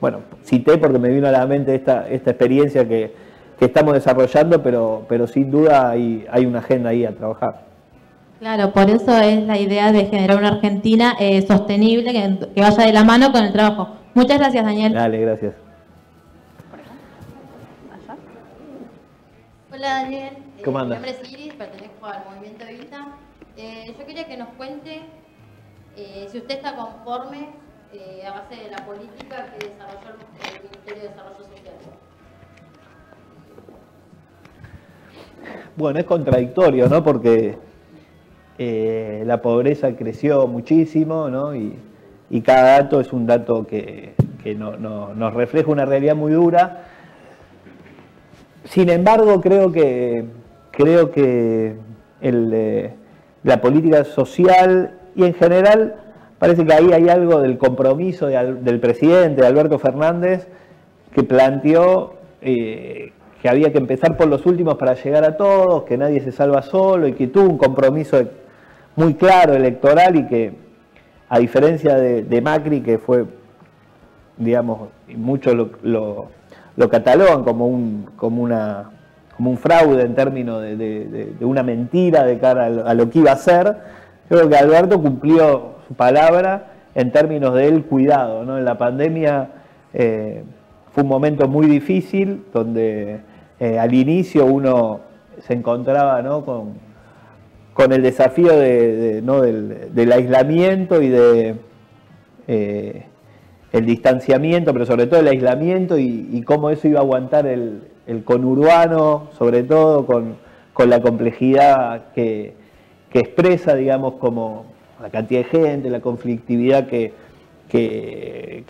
Bueno, cité porque me vino a la mente esta experiencia que estamos desarrollando, pero sin duda hay una agenda ahí a trabajar. Claro, por eso es la idea de generar una Argentina sostenible, que vaya de la mano con el trabajo. Muchas gracias, Daniel. Dale, gracias. Hola, Daniel. ¿Cómo andas? Mi nombre es Iris, pertenezco al Movimiento Evita. Yo quería que nos cuente si usted está conforme a base de la política que desarrolló el Ministerio de Desarrollo Social. Bueno, es contradictorio, ¿no?, porque la pobreza creció muchísimo, ¿no?, y cada dato es un dato que nos refleja una realidad muy dura. Sin embargo, creo que la política social y en general, parece que ahí hay algo del compromiso del presidente, de Alberto Fernández, que planteó que había que empezar por los últimos para llegar a todos, que nadie se salva solo, y que tuvo un compromiso muy claro electoral, y que, a diferencia de Macri, que fue digamos, muchos lo catalogan como un fraude en términos de una mentira de cara a lo que iba a ser. Creo que Alberto cumplió su palabra en términos del cuidado, ¿no? En la pandemia fue un momento muy difícil, donde al inicio uno se encontraba, ¿no?, con el desafío ¿no?, del aislamiento y el distanciamiento, pero sobre todo el aislamiento y cómo eso iba a aguantar el conurbano, sobre todo con la complejidad que expresa, digamos, como la cantidad de gente, la conflictividad que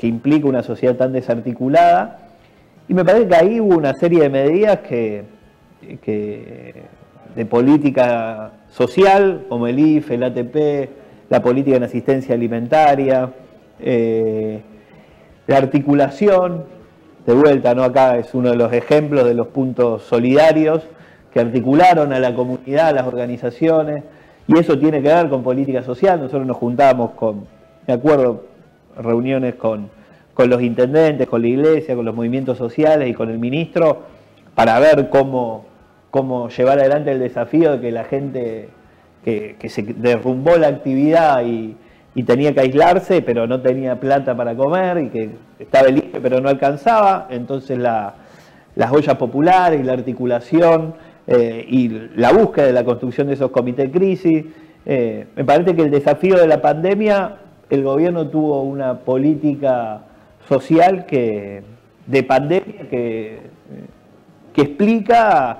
implica una sociedad tan desarticulada. Y me parece que ahí hubo una serie de medidas de política social, como el IFE, el ATP, la política en asistencia alimentaria, la articulación, de vuelta, ¿no? Acá es uno de los ejemplos de los puntos solidarios que articularon a la comunidad, a las organizaciones, y eso tiene que ver con política social. Nosotros nos juntábamos me acuerdo, reuniones con los intendentes, con la iglesia, con los movimientos sociales y con el ministro, para ver cómo llevar adelante el desafío de que la gente que se derrumbó la actividad y tenía que aislarse, pero no tenía plata para comer, y que estaba el IFE pero no alcanzaba. Entonces las ollas populares y la articulación y la búsqueda de la construcción de esos comités de crisis. Me parece que el desafío de la pandemia, el gobierno tuvo una política social de pandemia que explica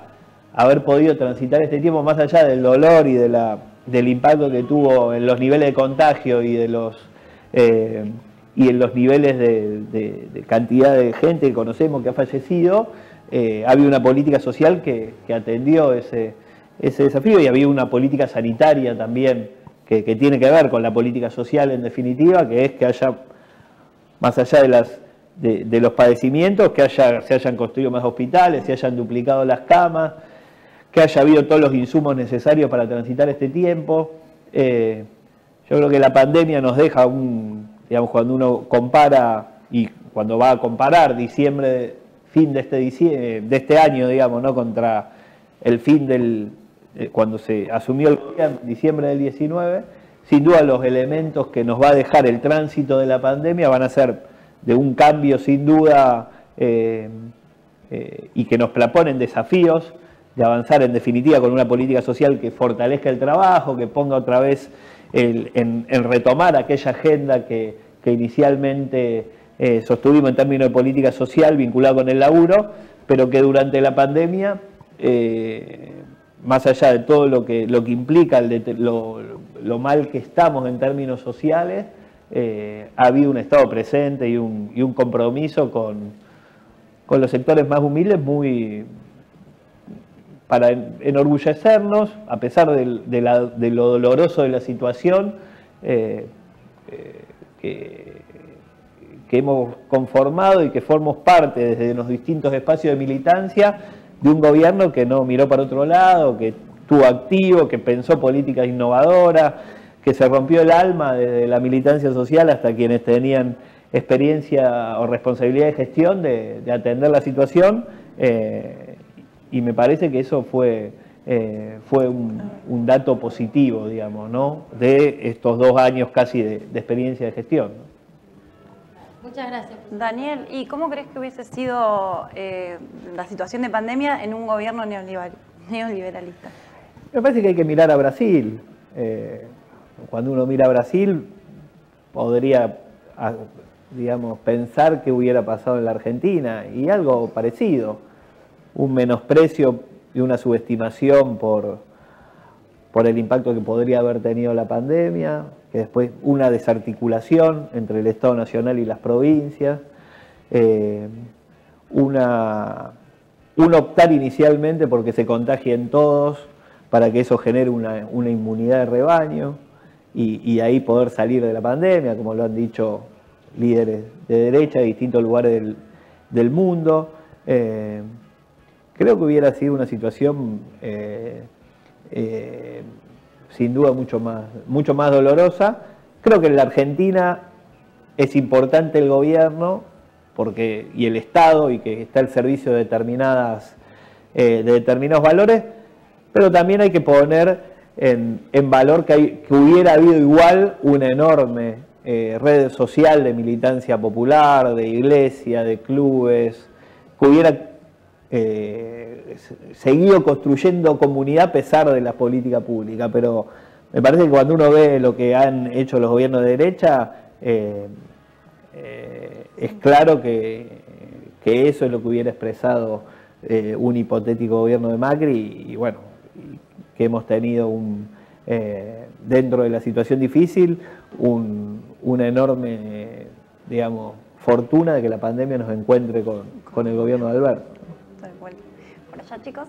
haber podido transitar este tiempo más allá del dolor y del impacto que tuvo en los niveles de contagio y en los niveles de cantidad de gente que conocemos que ha fallecido. Había una política social que atendió ese desafío, y había una política sanitaria también que tiene que ver con la política social, en definitiva, que es que haya, más allá de los padecimientos, que se hayan construido más hospitales, se hayan duplicado las camas, que haya habido todos los insumos necesarios para transitar este tiempo. Yo creo que la pandemia nos deja digamos, cuando uno compara, y cuando va a comparar fin de este año, digamos, ¿no?, contra el fin cuando se asumió el gobierno, diciembre del 19, sin duda los elementos que nos va a dejar el tránsito de la pandemia van a ser de un cambio sin duda y que nos proponen desafíos de avanzar en definitiva con una política social que fortalezca el trabajo, que ponga otra vez en retomar aquella agenda que inicialmente sostuvimos en términos de política social vinculada con el laburo, pero que durante la pandemia, más allá de todo lo que implica lo mal que estamos en términos sociales, ha habido un Estado presente y un compromiso con los sectores más humildes para enorgullecernos, a pesar de lo doloroso de la situación, que hemos conformado y que formamos parte desde los distintos espacios de militancia de un gobierno que no miró para otro lado, que estuvo activo, que pensó políticas innovadoras, que se rompió el alma desde la militancia social hasta quienes tenían experiencia o responsabilidad de gestión de atender la situación. Y me parece que eso fue un dato positivo, digamos, ¿no?, de estos 2 años casi de experiencia de gestión, ¿no? Muchas gracias. Daniel, ¿y cómo crees que hubiese sido la situación de pandemia en un gobierno neoliberalista? Me parece que hay que mirar a Brasil. Cuando uno mira a Brasil, podría, digamos, pensar que hubiera pasado en la Argentina, y algo parecido. Un menosprecio y una subestimación por el impacto que podría haber tenido la pandemia, que después una desarticulación entre el Estado Nacional y las provincias, un optar inicialmente porque se contagien todos para que eso genere una inmunidad de rebaño y ahí poder salir de la pandemia, como lo han dicho líderes de derecha de distintos lugares del mundo. Creo que hubiera sido una situación sin duda mucho más dolorosa. Creo que en la Argentina es importante el gobierno y el Estado, y que está al servicio de determinados valores, pero también hay que poner en valor que hubiera habido igual una enorme red social de militancia popular, de iglesia, de clubes, que hubiera seguido construyendo comunidad a pesar de la política pública. Pero me parece que cuando uno ve lo que han hecho los gobiernos de derecha, es claro que eso es lo que hubiera expresado un hipotético gobierno de Macri, y bueno, que hemos tenido dentro de la situación difícil una enorme, digamos, fortuna de que la pandemia nos encuentre con el gobierno de Alberto. Por allá, chicos.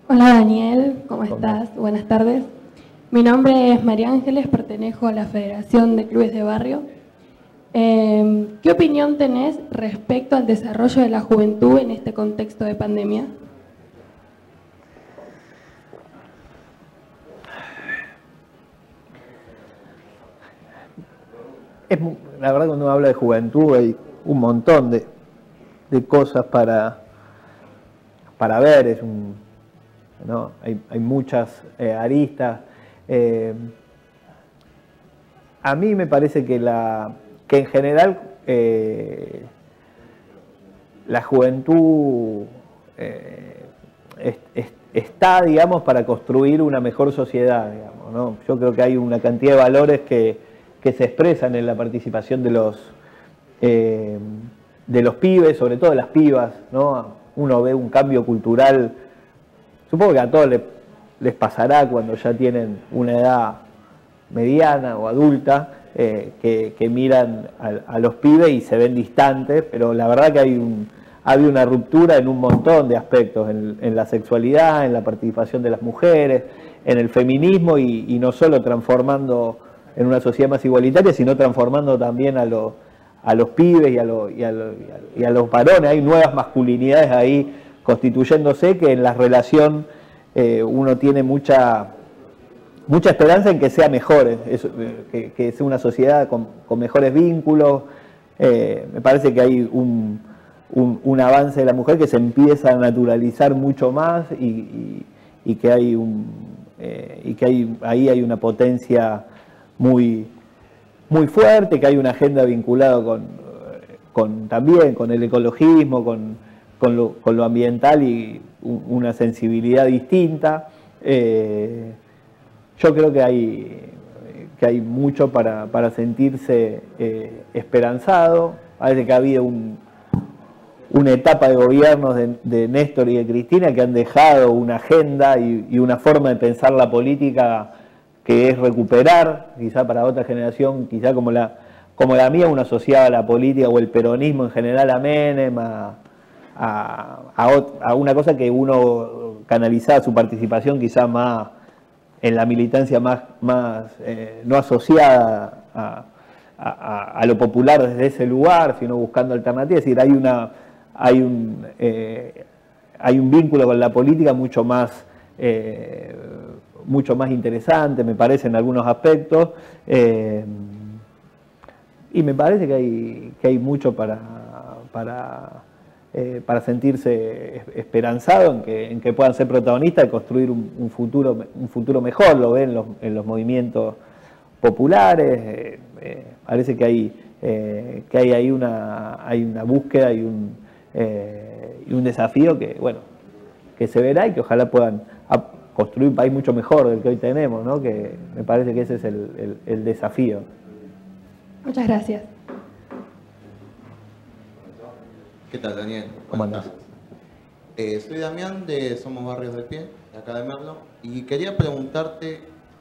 Hola Daniel, ¿cómo estás? Buenas tardes. Mi nombre es María Ángeles, pertenezco a la Federación de Clubes de Barrio. ¿Qué opinión tenés respecto al desarrollo de la juventud en este contexto de pandemia? La verdad, cuando uno habla de juventud hay un montón de cosas para ver, ¿no? Hay muchas aristas. A mí me parece que en general la juventud está, digamos, para construir una mejor sociedad, digamos, ¿no? Yo creo que hay una cantidad de valores que se expresan en la participación de los pibes, sobre todo de las pibas, ¿no? Uno ve un cambio cultural, supongo que a todos les pasará cuando ya tienen una edad mediana o adulta, que miran a los pibes y se ven distantes, pero la verdad que ha habido una ruptura en un montón de aspectos, en la sexualidad, en la participación de las mujeres, en el feminismo, y no solo transformando en una sociedad más igualitaria, sino transformando también a los pibes y a los varones. Hay nuevas masculinidades ahí constituyéndose, que en la relación uno tiene mucha esperanza en que sea mejor, que sea una sociedad con mejores vínculos. Me parece que hay un avance de la mujer que se empieza a naturalizar mucho más, y que ahí hay una potencia muy fuerte, que hay una agenda vinculada también con el ecologismo, con lo ambiental, y una sensibilidad distinta. Yo creo que hay mucho para sentirse esperanzado. Parece que ha habido una etapa de gobiernos de Néstor y de Cristina que han dejado una agenda y una forma de pensar la política que es recuperar, quizá para otra generación, quizá como la mía, uno asociaba la política o el peronismo en general a Menem, a una cosa que uno canalizaba su participación quizá más en la militancia más no asociada a lo popular desde ese lugar, sino buscando alternativas. Es decir, hay un vínculo con la política mucho más interesante, me parece, en algunos aspectos, y me parece que hay mucho para sentirse esperanzado en que puedan ser protagonistas de construir un futuro mejor. Lo ven en los movimientos populares. Parece que hay ahí una búsqueda y un desafío que se verá, y que ojalá puedan construir un país mucho mejor del que hoy tenemos, ¿no? Que me parece que ese es el desafío. Muchas gracias. ¿Qué tal, Daniel? ¿Cómo andás? Soy Damián, de Somos Barrios de Pie, de acá de Merlo, y quería preguntarte,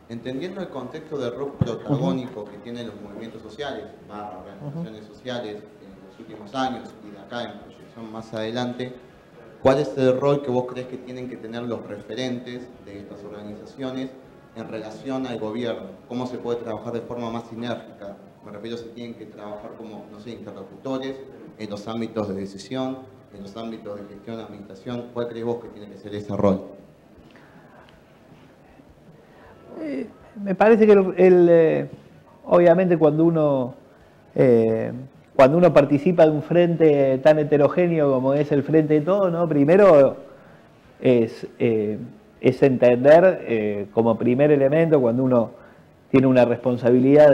entendiendo el contexto de rol protagónico que tienen los movimientos sociales, organizaciones sociales en los últimos años y de acá en proyección más adelante, ¿cuál es el rol que vos crees que tienen que tener los referentes de estas organizaciones en relación al gobierno? ¿Cómo se puede trabajar de forma más sinérgica? Me refiero, si tienen que trabajar como, no sé, interlocutores en los ámbitos de decisión, en los ámbitos de gestión, administración. ¿Cuál crees vos que tiene que ser ese rol? Me parece que obviamente cuando uno participa de un frente tan heterogéneo como es el Frente de Todos, ¿no? Primero es entender como primer elemento, cuando uno tiene una responsabilidad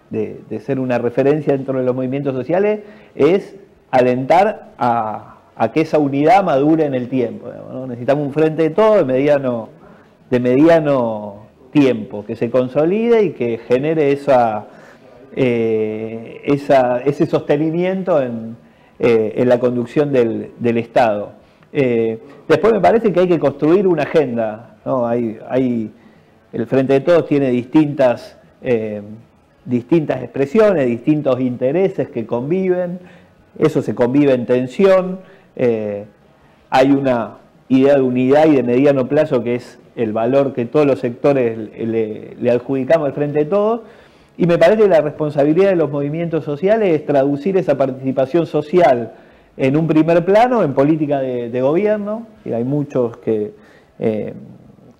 de ser una referencia dentro de los movimientos sociales, es alentar a que esa unidad madure en el tiempo, ¿no? Necesitamos un Frente de Todos de mediano tiempo, que se consolide y que genere ese sostenimiento en la conducción del Estado. Después me parece que hay que construir una agenda, ¿no? El Frente de Todos tiene distintas expresiones, distintos intereses que conviven, eso se convive en tensión, hay una idea de unidad y de mediano plazo que es el valor que todos los sectores le adjudicamos al Frente de Todos, y me parece que la responsabilidad de los movimientos sociales es traducir esa participación social en un primer plano, en política de gobierno, y hay muchos que,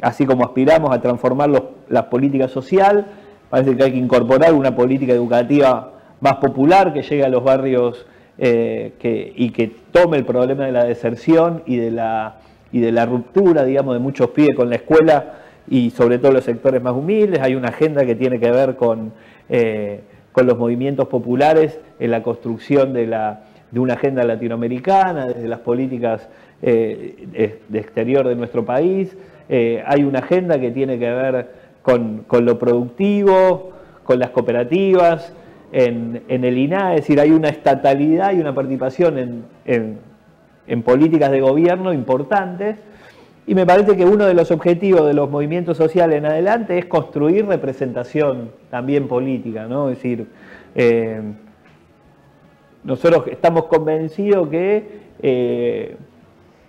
así como aspiramos a transformar las políticas sociales, parece que hay que incorporar una política educativa más popular que llegue a los barrios y que tome el problema de la deserción y de la ruptura, digamos, de muchos pibes con la escuela y sobre todo los sectores más humildes. Hay una agenda que tiene que ver con los movimientos populares en la construcción de una agenda latinoamericana, desde las políticas de exterior de nuestro país. Hay una agenda que tiene que ver con lo productivo, con las cooperativas, en el INAE, es decir, hay una estatalidad y una participación en políticas de gobierno importantes, y me parece que uno de los objetivos de los movimientos sociales en adelante es construir representación también política, ¿no? Es decir, nosotros estamos convencidos que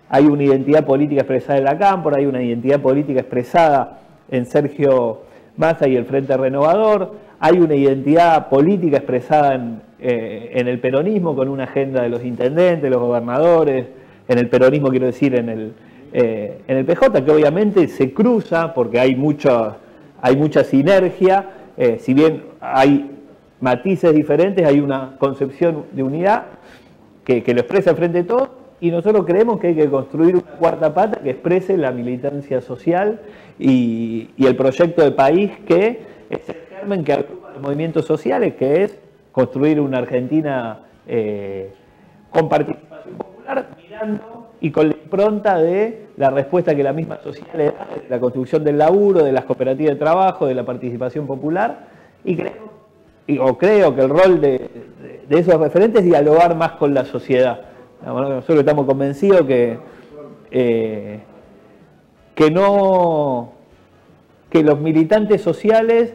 hay una identidad política expresada en la Cámpora, hay una identidad política expresada en Sergio Massa y el Frente Renovador, hay una identidad política expresada en el peronismo con una agenda de los intendentes, los gobernadores, en el peronismo quiero decir en el PJ, que obviamente se cruza porque hay mucha sinergia, si bien hay matices diferentes, hay una concepción de unidad que lo expresa el Frente de Todos, y nosotros creemos que hay que construir una cuarta pata que exprese la militancia social y el proyecto de país que es el germen que agrupa los movimientos sociales, que es construir una Argentina con participación popular, mirando y con la impronta de la respuesta que la misma sociedad le da, de la construcción del laburo, de las cooperativas de trabajo, de la participación popular, y creo que el rol de esos referentes es dialogar más con la sociedad. Nosotros estamos convencidos que los militantes sociales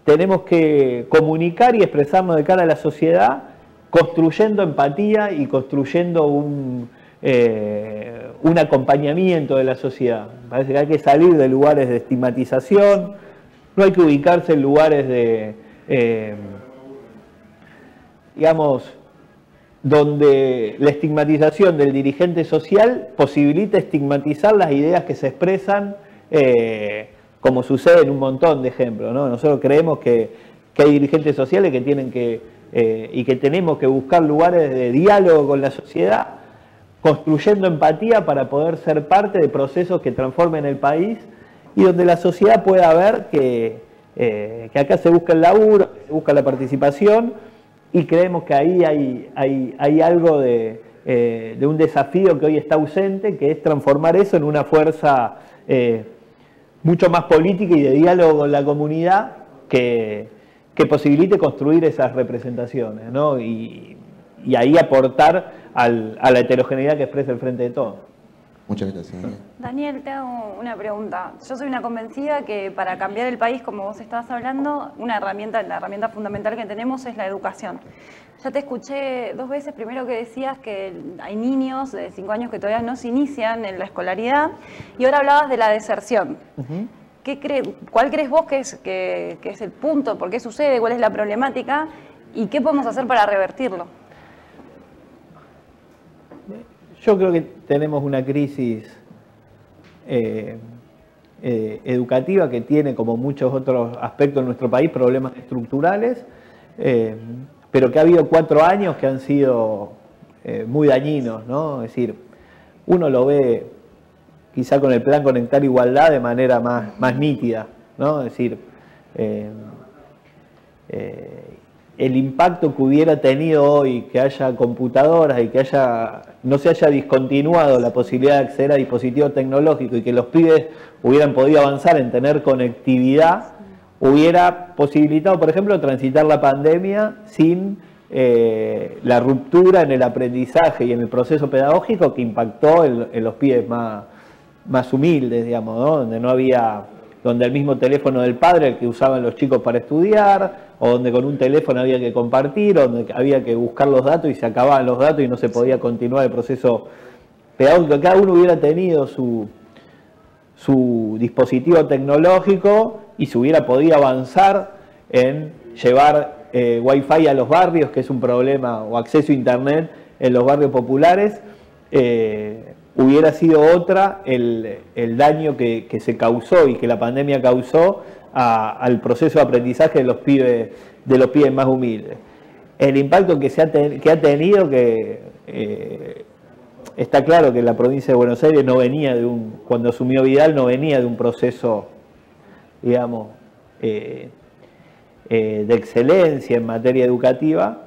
tenemos que comunicar y expresarnos de cara a la sociedad, construyendo empatía y construyendo un acompañamiento de la sociedad. Me parece que hay que salir de lugares de estigmatización, no hay que ubicarse en lugares digamos, donde la estigmatización del dirigente social posibilita estigmatizar las ideas que se expresan, como sucede en un montón de ejemplos, ¿no? Nosotros creemos que hay dirigentes sociales que tienen y que tenemos que buscar lugares de diálogo con la sociedad, construyendo empatía para poder ser parte de procesos que transformen el país y donde la sociedad pueda ver que acá se busca el laburo, que se busca la participación, y creemos que ahí hay algo de un desafío que hoy está ausente, que es transformar eso en una fuerza mucho más política y de diálogo con la comunidad que posibilite construir esas representaciones, ¿no? Y ahí aportar a la heterogeneidad que expresa el Frente de Todos. Muchas gracias. Daniel, te hago una pregunta. Yo soy una convencida que para cambiar el país, como vos estabas hablando, la herramienta fundamental que tenemos es la educación. Ya te escuché 2 veces, primero que decías que hay niños de 5 años que todavía no se inician en la escolaridad, y ahora hablabas de la deserción. ¿Cuál crees vos que es el punto? ¿Por qué sucede? ¿Cuál es la problemática? ¿Y qué podemos hacer para revertirlo? Yo creo que tenemos una crisis educativa que tiene, como muchos otros aspectos en nuestro país, problemas estructurales, pero que ha habido 4 años que han sido muy dañinos, ¿no? Es decir, uno lo ve quizá con el plan Conectar Igualdad de manera más nítida, ¿no? Es decir, el impacto que hubiera tenido hoy que haya computadoras y que no se haya discontinuado la posibilidad de acceder a dispositivos tecnológicos y que los pibes hubieran podido avanzar en tener conectividad, hubiera posibilitado, por ejemplo, transitar la pandemia sin la ruptura en el aprendizaje y en el proceso pedagógico que impactó en los pibes más humildes, digamos, ¿no? Donde el mismo teléfono del padre, el que usaban los chicos para estudiar, o donde con un teléfono había que compartir, o donde había que buscar los datos y se acababan los datos y no se podía continuar el proceso pedagógico. Cada uno hubiera tenido su dispositivo tecnológico y se hubiera podido avanzar en llevar Wi-Fi a los barrios, que es un problema, o acceso a Internet en los barrios populares. Hubiera sido otra el daño que se causó y que la pandemia causó al proceso de aprendizaje de los pibes más humildes. El impacto que ha tenido, que está claro que la provincia de Buenos Aires no venía cuando asumió Vidal, no venía de un proceso, digamos, de excelencia en materia educativa,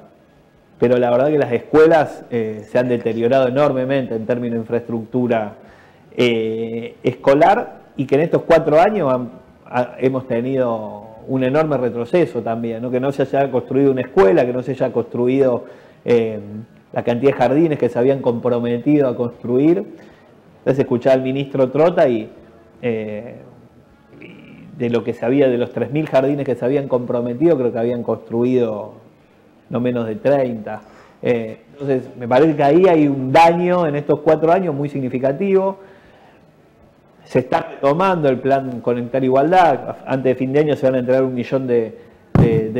pero la verdad que las escuelas se han deteriorado enormemente en términos de infraestructura escolar, y que en estos 4 años hemos tenido un enorme retroceso también, ¿no? Que no se haya construido una escuela, que no se haya construido la cantidad de jardines que se habían comprometido a construir. Entonces escuchaba al ministro Trota y de lo que sabía de los 3.000 jardines que se habían comprometido, creo que habían construido no menos de 30. Entonces, me parece que ahí hay un daño en estos 4 años muy significativo. Se está retomando el plan Conectar Igualdad. Antes de fin de año se van a entregar 1 millón de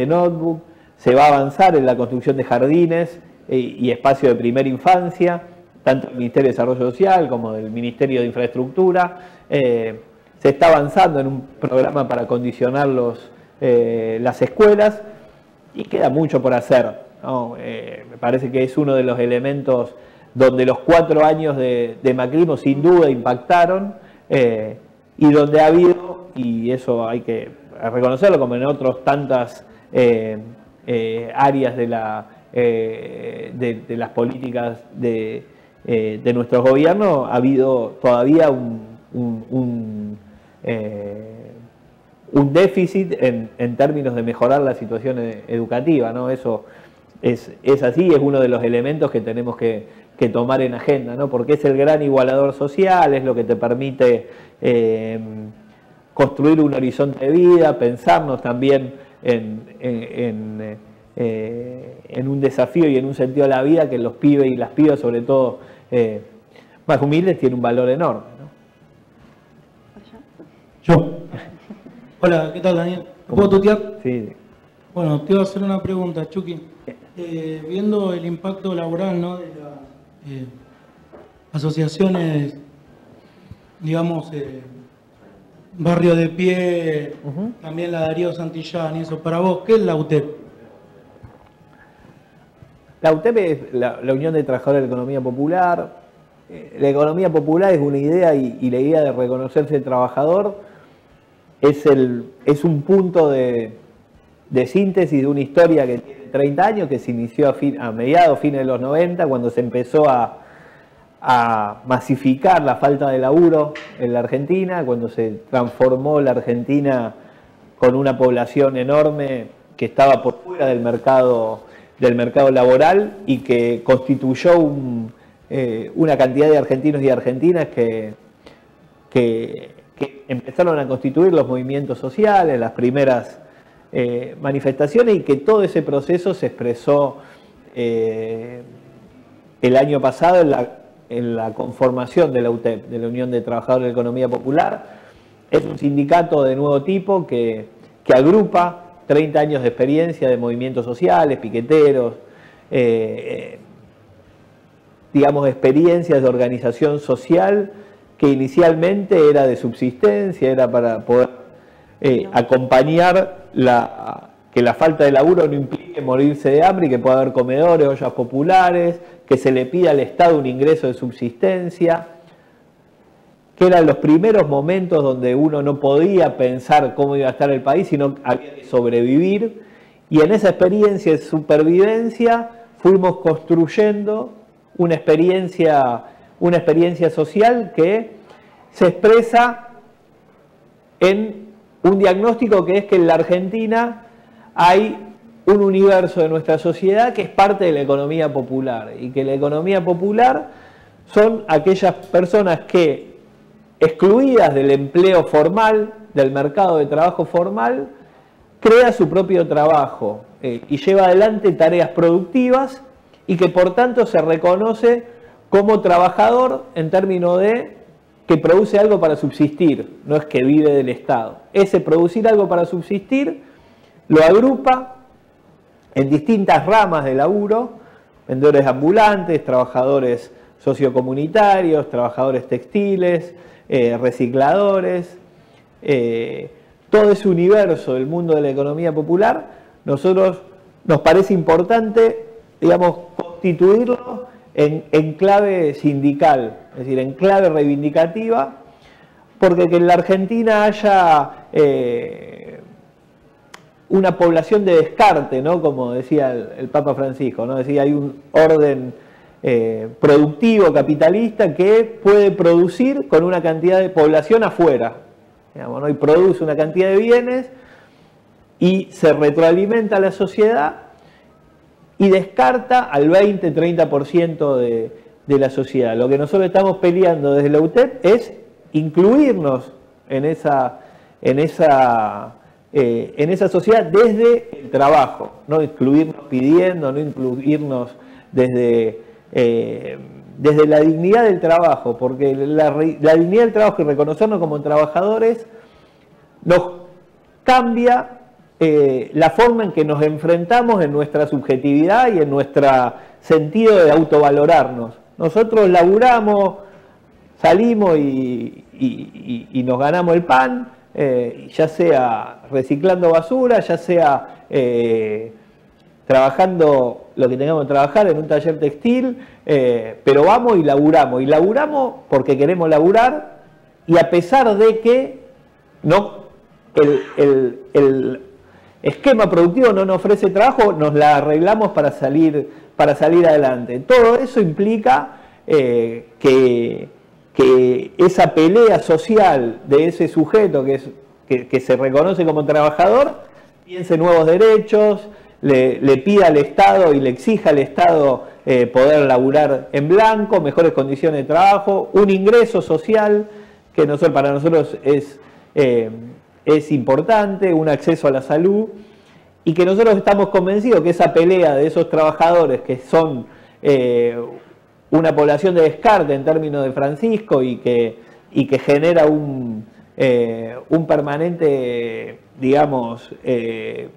notebooks. Se va a avanzar en la construcción de jardines y espacios de primera infancia, tanto del Ministerio de Desarrollo Social como del Ministerio de Infraestructura. Se está avanzando en un programa para acondicionar las escuelas. Y queda mucho por hacer, ¿no? Me parece que es uno de los elementos donde los 4 años de macrismo sin duda impactaron, y donde ha habido, y eso hay que reconocerlo, como en otras tantas áreas de las políticas de nuestro gobierno, ha habido todavía un déficit en términos de mejorar la situación educativa, ¿no? Eso es así, es uno de los elementos que tenemos que tomar en agenda, ¿no? Porque es el gran igualador social, es lo que te permite construir un horizonte de vida, pensarnos también en un desafío y en un sentido de la vida que los pibes y las pibas, sobre todo más humildes, tiene un valor enorme, ¿no? Yo. Hola, ¿qué tal, Daniel? ¿Me puedo tutear? Sí. Bueno, te iba a hacer una pregunta, Chucky. Viendo el impacto laboral, ¿no?, de las asociaciones, digamos, Barrio de Pie, también la Darío Santillán y eso, para vos, ¿qué es la UTEP? La UTEP es la Unión de Trabajadores de la Economía Popular. La economía popular es una idea y la idea de reconocerse el trabajador es un punto de síntesis de una historia que tiene 30 años, que se inició a mediados, fines de los 90, cuando se empezó a masificar la falta de laburo en la Argentina, cuando se transformó la Argentina con una población enorme que estaba por fuera del mercado laboral y que constituyó una cantidad de argentinos y argentinas que empezaron a constituir los movimientos sociales, las primeras manifestaciones, y que todo ese proceso se expresó el año pasado en la conformación de la UTEP, de la Unión de Trabajadores de la Economía Popular. Es un sindicato de nuevo tipo que agrupa 30 años de experiencia de movimientos sociales, piqueteros, digamos, experiencias de organización social que inicialmente era de subsistencia, era para poder acompañar que la falta de laburo no implique morirse de hambre y que pueda haber comedores, ollas populares, que se le pida al Estado un ingreso de subsistencia, que eran los primeros momentos donde uno no podía pensar cómo iba a estar el país, sino había que sobrevivir, y en esa experiencia de supervivencia fuimos construyendo una experiencia social que se expresa en un diagnóstico que es que en la Argentina hay un universo de nuestra sociedad que es parte de la economía popular, y que la economía popular son aquellas personas que, excluidas del empleo formal, del mercado de trabajo formal, crea su propio trabajo y lleva adelante tareas productivas, y que por tanto se reconoce como trabajador en términos de que produce algo para subsistir, no es que vive del Estado. Ese producir algo para subsistir lo agrupa en distintas ramas de laburo: vendedores ambulantes, trabajadores sociocomunitarios, trabajadores textiles, recicladores, todo ese universo del mundo de la economía popular. Nosotros nos parece importante, digamos, constituirlo en clave sindical, es decir, en clave reivindicativa, porque que en la Argentina haya una población de descarte, ¿no? Como decía el Papa Francisco, ¿no? Decía, hay un orden productivo capitalista que puede producir con una cantidad de población afuera, digamos, ¿no? Y produce una cantidad de bienes y se retroalimenta a la sociedad y descarta al 20-30% de la sociedad. Lo que nosotros estamos peleando desde la UTEP es incluirnos en esa sociedad desde el trabajo, no excluirnos pidiendo, no incluirnos desde la dignidad del trabajo, porque la dignidad del trabajo y reconocernos como trabajadores nos cambia la forma en que nos enfrentamos en nuestra subjetividad y en nuestro sentido de autovalorarnos. Nosotros laburamos, salimos y nos ganamos el pan, ya sea reciclando basura, ya sea trabajando lo que tengamos que trabajar en un taller textil, pero vamos y laburamos porque queremos laburar, y a pesar de que no el esquema productivo no nos ofrece trabajo, nos la arreglamos para salir adelante. Todo eso implica que esa pelea social de ese sujeto que se reconoce como trabajador piense nuevos derechos, le pida al Estado y le exija al Estado poder laburar en blanco, mejores condiciones de trabajo, un ingreso social que para nosotros es importante, un acceso a la salud, y que nosotros estamos convencidos que esa pelea de esos trabajadores que son una población de descarte en términos de Francisco y que genera un permanente, digamos,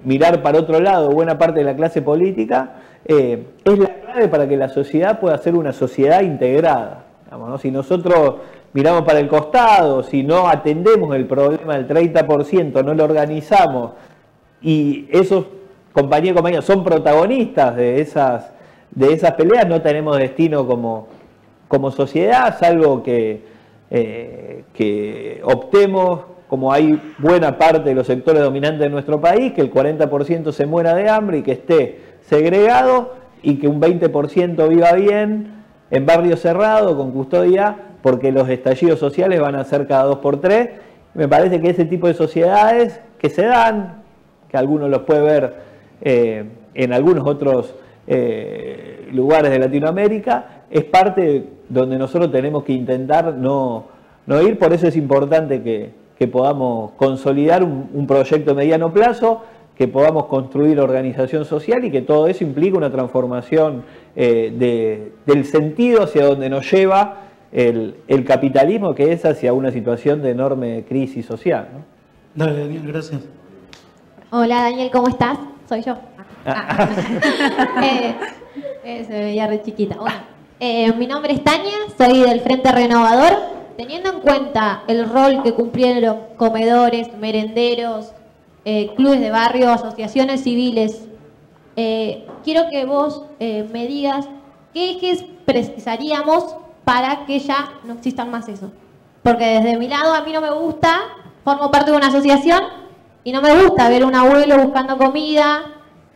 mirar para otro lado buena parte de la clase política, es la clave para que la sociedad pueda ser una sociedad integrada. Digamos, ¿no? Si nosotros miramos para el costado, si no atendemos el problema del 30%, no lo organizamos, y esos compañeros y compañeras son protagonistas de esas peleas, no tenemos destino como sociedad, salvo que optemos, como hay buena parte de los sectores dominantes de nuestro país, que el 40% se muera de hambre y que esté segregado, y que un 20% viva bien en barrio cerrado, con custodia, porque los estallidos sociales van a ser cada 2 por 3. Me parece que ese tipo de sociedades que se dan, que algunos los puede ver en algunos otros lugares de Latinoamérica, es parte donde nosotros tenemos que intentar no ir. Por eso es importante que podamos consolidar un proyecto de mediano plazo, que podamos construir organización social, y que todo eso implica una transformación del sentido hacia donde nos lleva el capitalismo, que es hacia una situación de enorme crisis social, ¿no? Dale, Daniel, gracias. Hola, Daniel, ¿cómo estás? Soy yo. Se veía re chiquita. Bueno, mi nombre es Tania, soy del Frente Renovador. teniendo en cuenta el rol que cumplieron comedores, merenderos, clubes de barrio, asociaciones civiles, quiero que vos me digas qué ejes precisaríamos para que ya no existan más eso. Porque desde mi lado a mí no me gusta, formo parte de una asociación y no me gusta ver a un abuelo buscando comida,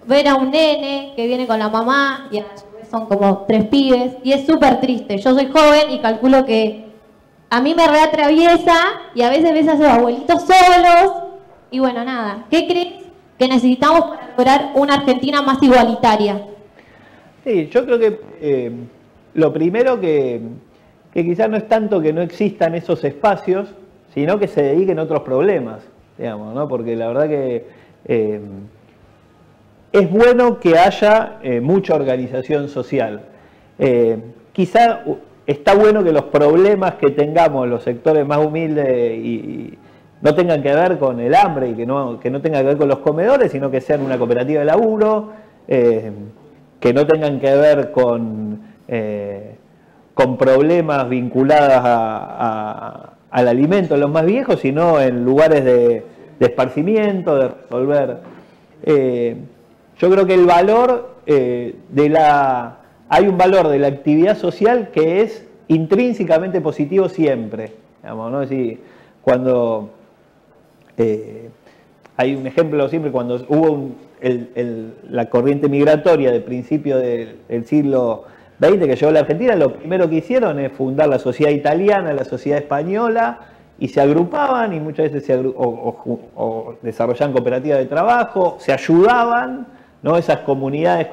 ver a un nene que viene con la mamá y a su vez son como 3 pibes y es súper triste. Yo soy joven y calculo que a mí me reatraviesa y a veces ves a esos abuelitos solos y bueno, nada. ¿Qué crees que necesitamos para lograr una Argentina más igualitaria? Sí, yo creo que lo primero que quizás no es tanto que no existan esos espacios, sino que se dediquen a otros problemas, digamos, ¿no? Porque la verdad que es bueno que haya mucha organización social. Quizá está bueno que los problemas que tengamos los sectores más humildes y no tengan que ver con el hambre y que no tengan que ver con los comedores, sino que sean una cooperativa de laburo, que no tengan que ver con problemas vinculados al alimento de los más viejos, sino en lugares de esparcimiento, de resolver. Yo creo que el valor hay un valor de la actividad social que es intrínsecamente positivo siempre, digamos, ¿no? Es decir, cuando hay un ejemplo siempre, cuando hubo la corriente migratoria de principio del siglo XX que llegó a la Argentina, lo primero que hicieron es fundar la sociedad italiana, la sociedad española, y se agrupaban y muchas veces o desarrollaban cooperativas de trabajo, se ayudaban, ¿no? Esas comunidades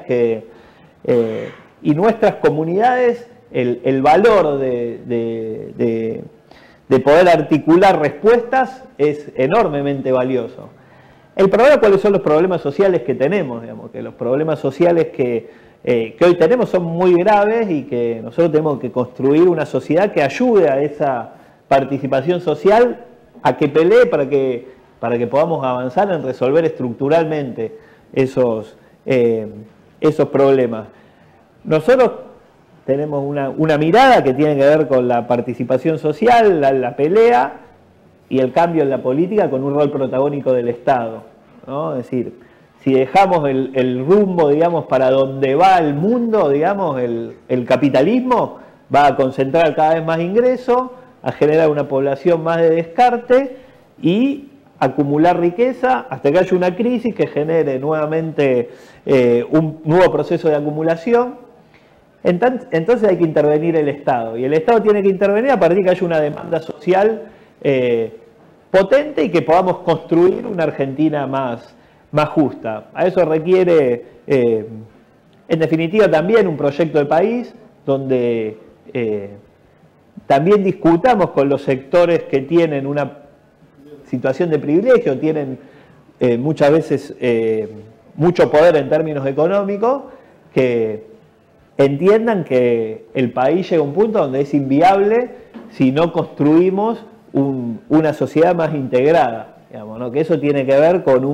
y nuestras comunidades, el valor de poder articular respuestas es enormemente valioso. El problema, ¿cuáles son los problemas sociales que tenemos? Digamos, que los problemas sociales que hoy tenemos son muy graves y que nosotros tenemos que construir una sociedad que ayude a esa participación social a que pelee para que podamos avanzar en resolver estructuralmente esos problemas. Nosotros tenemos una mirada que tiene que ver con la participación social, la pelea y el cambio en la política con un rol protagónico del Estado, ¿no? Es decir, si dejamos el rumbo, digamos, para donde va el mundo, digamos, el capitalismo va a concentrar cada vez más ingresos, a generar una población más de descarte y acumular riqueza hasta que haya una crisis que genere nuevamente un nuevo proceso de acumulación. Entonces hay que intervenir el Estado, y el Estado tiene que intervenir a partir de que haya una demanda social potente y que podamos construir una Argentina más justa. A eso requiere, en definitiva, también un proyecto de país donde también discutamos con los sectores que tienen una situación de privilegio, tienen muchas veces mucho poder en términos económicos, que entiendan que el país llega a un punto donde es inviable si no construimos una sociedad más integrada, digamos, ¿no? Que eso tiene que ver con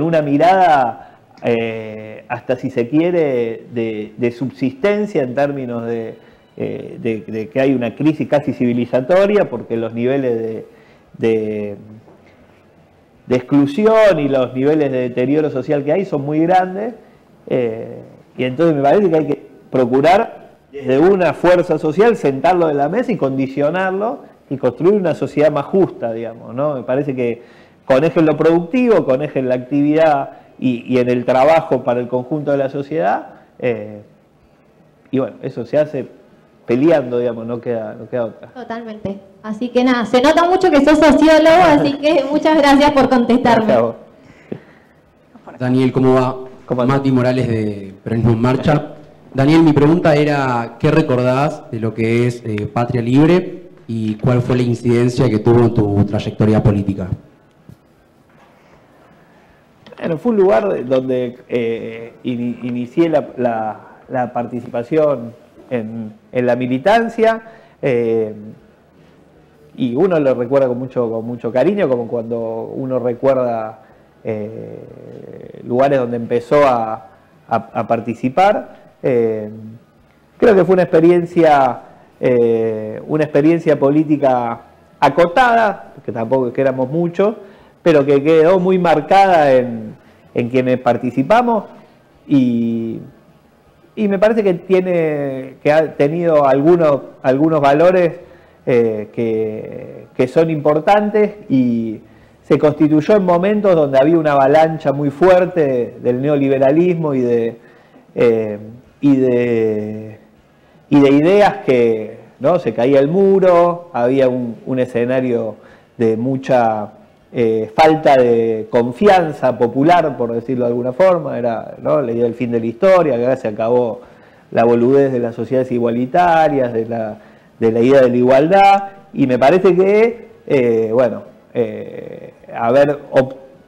una mirada hasta, si se quiere, de subsistencia en términos de que hay una crisis casi civilizatoria, porque los niveles de exclusión y los niveles de deterioro social que hay son muy grandes, y entonces me parece que hay que procurar desde una fuerza social sentarlo en la mesa y condicionarlo y construir una sociedad más justa, digamos, ¿no? Me parece que con eje en lo productivo, con eje en la actividad y en el trabajo para el conjunto de la sociedad, y bueno, eso se hace peleando, digamos, no queda otra. Totalmente. Así que nada, se nota mucho que sos sociólogo, así que muchas gracias por contestarme. Gracias a vos. Daniel, ¿cómo va? Mati Morales de Peronismo en Marcha. Daniel, mi pregunta era, ¿qué recordás de lo que es Patria Libre y cuál fue la incidencia que tuvo en tu trayectoria política? Bueno, fue un lugar donde inicié la participación en la militancia, y uno lo recuerda con mucho cariño, como cuando uno recuerda lugares donde empezó a participar. Creo que fue una experiencia una experiencia política acotada, que tampoco es que éramos muchos, pero que quedó muy marcada en quienes participamos y me parece que ha tenido algunos valores que son importantes y se constituyó en momentos donde había una avalancha muy fuerte del neoliberalismo y de ideas que, ¿no? Se caía el muro, había un escenario de mucha falta de confianza popular, por decirlo de alguna forma, era, ¿no?, la idea del fin de la historia, que ahora se acabó la boludez de las sociedades igualitarias, de la idea de la igualdad, y me parece que, haber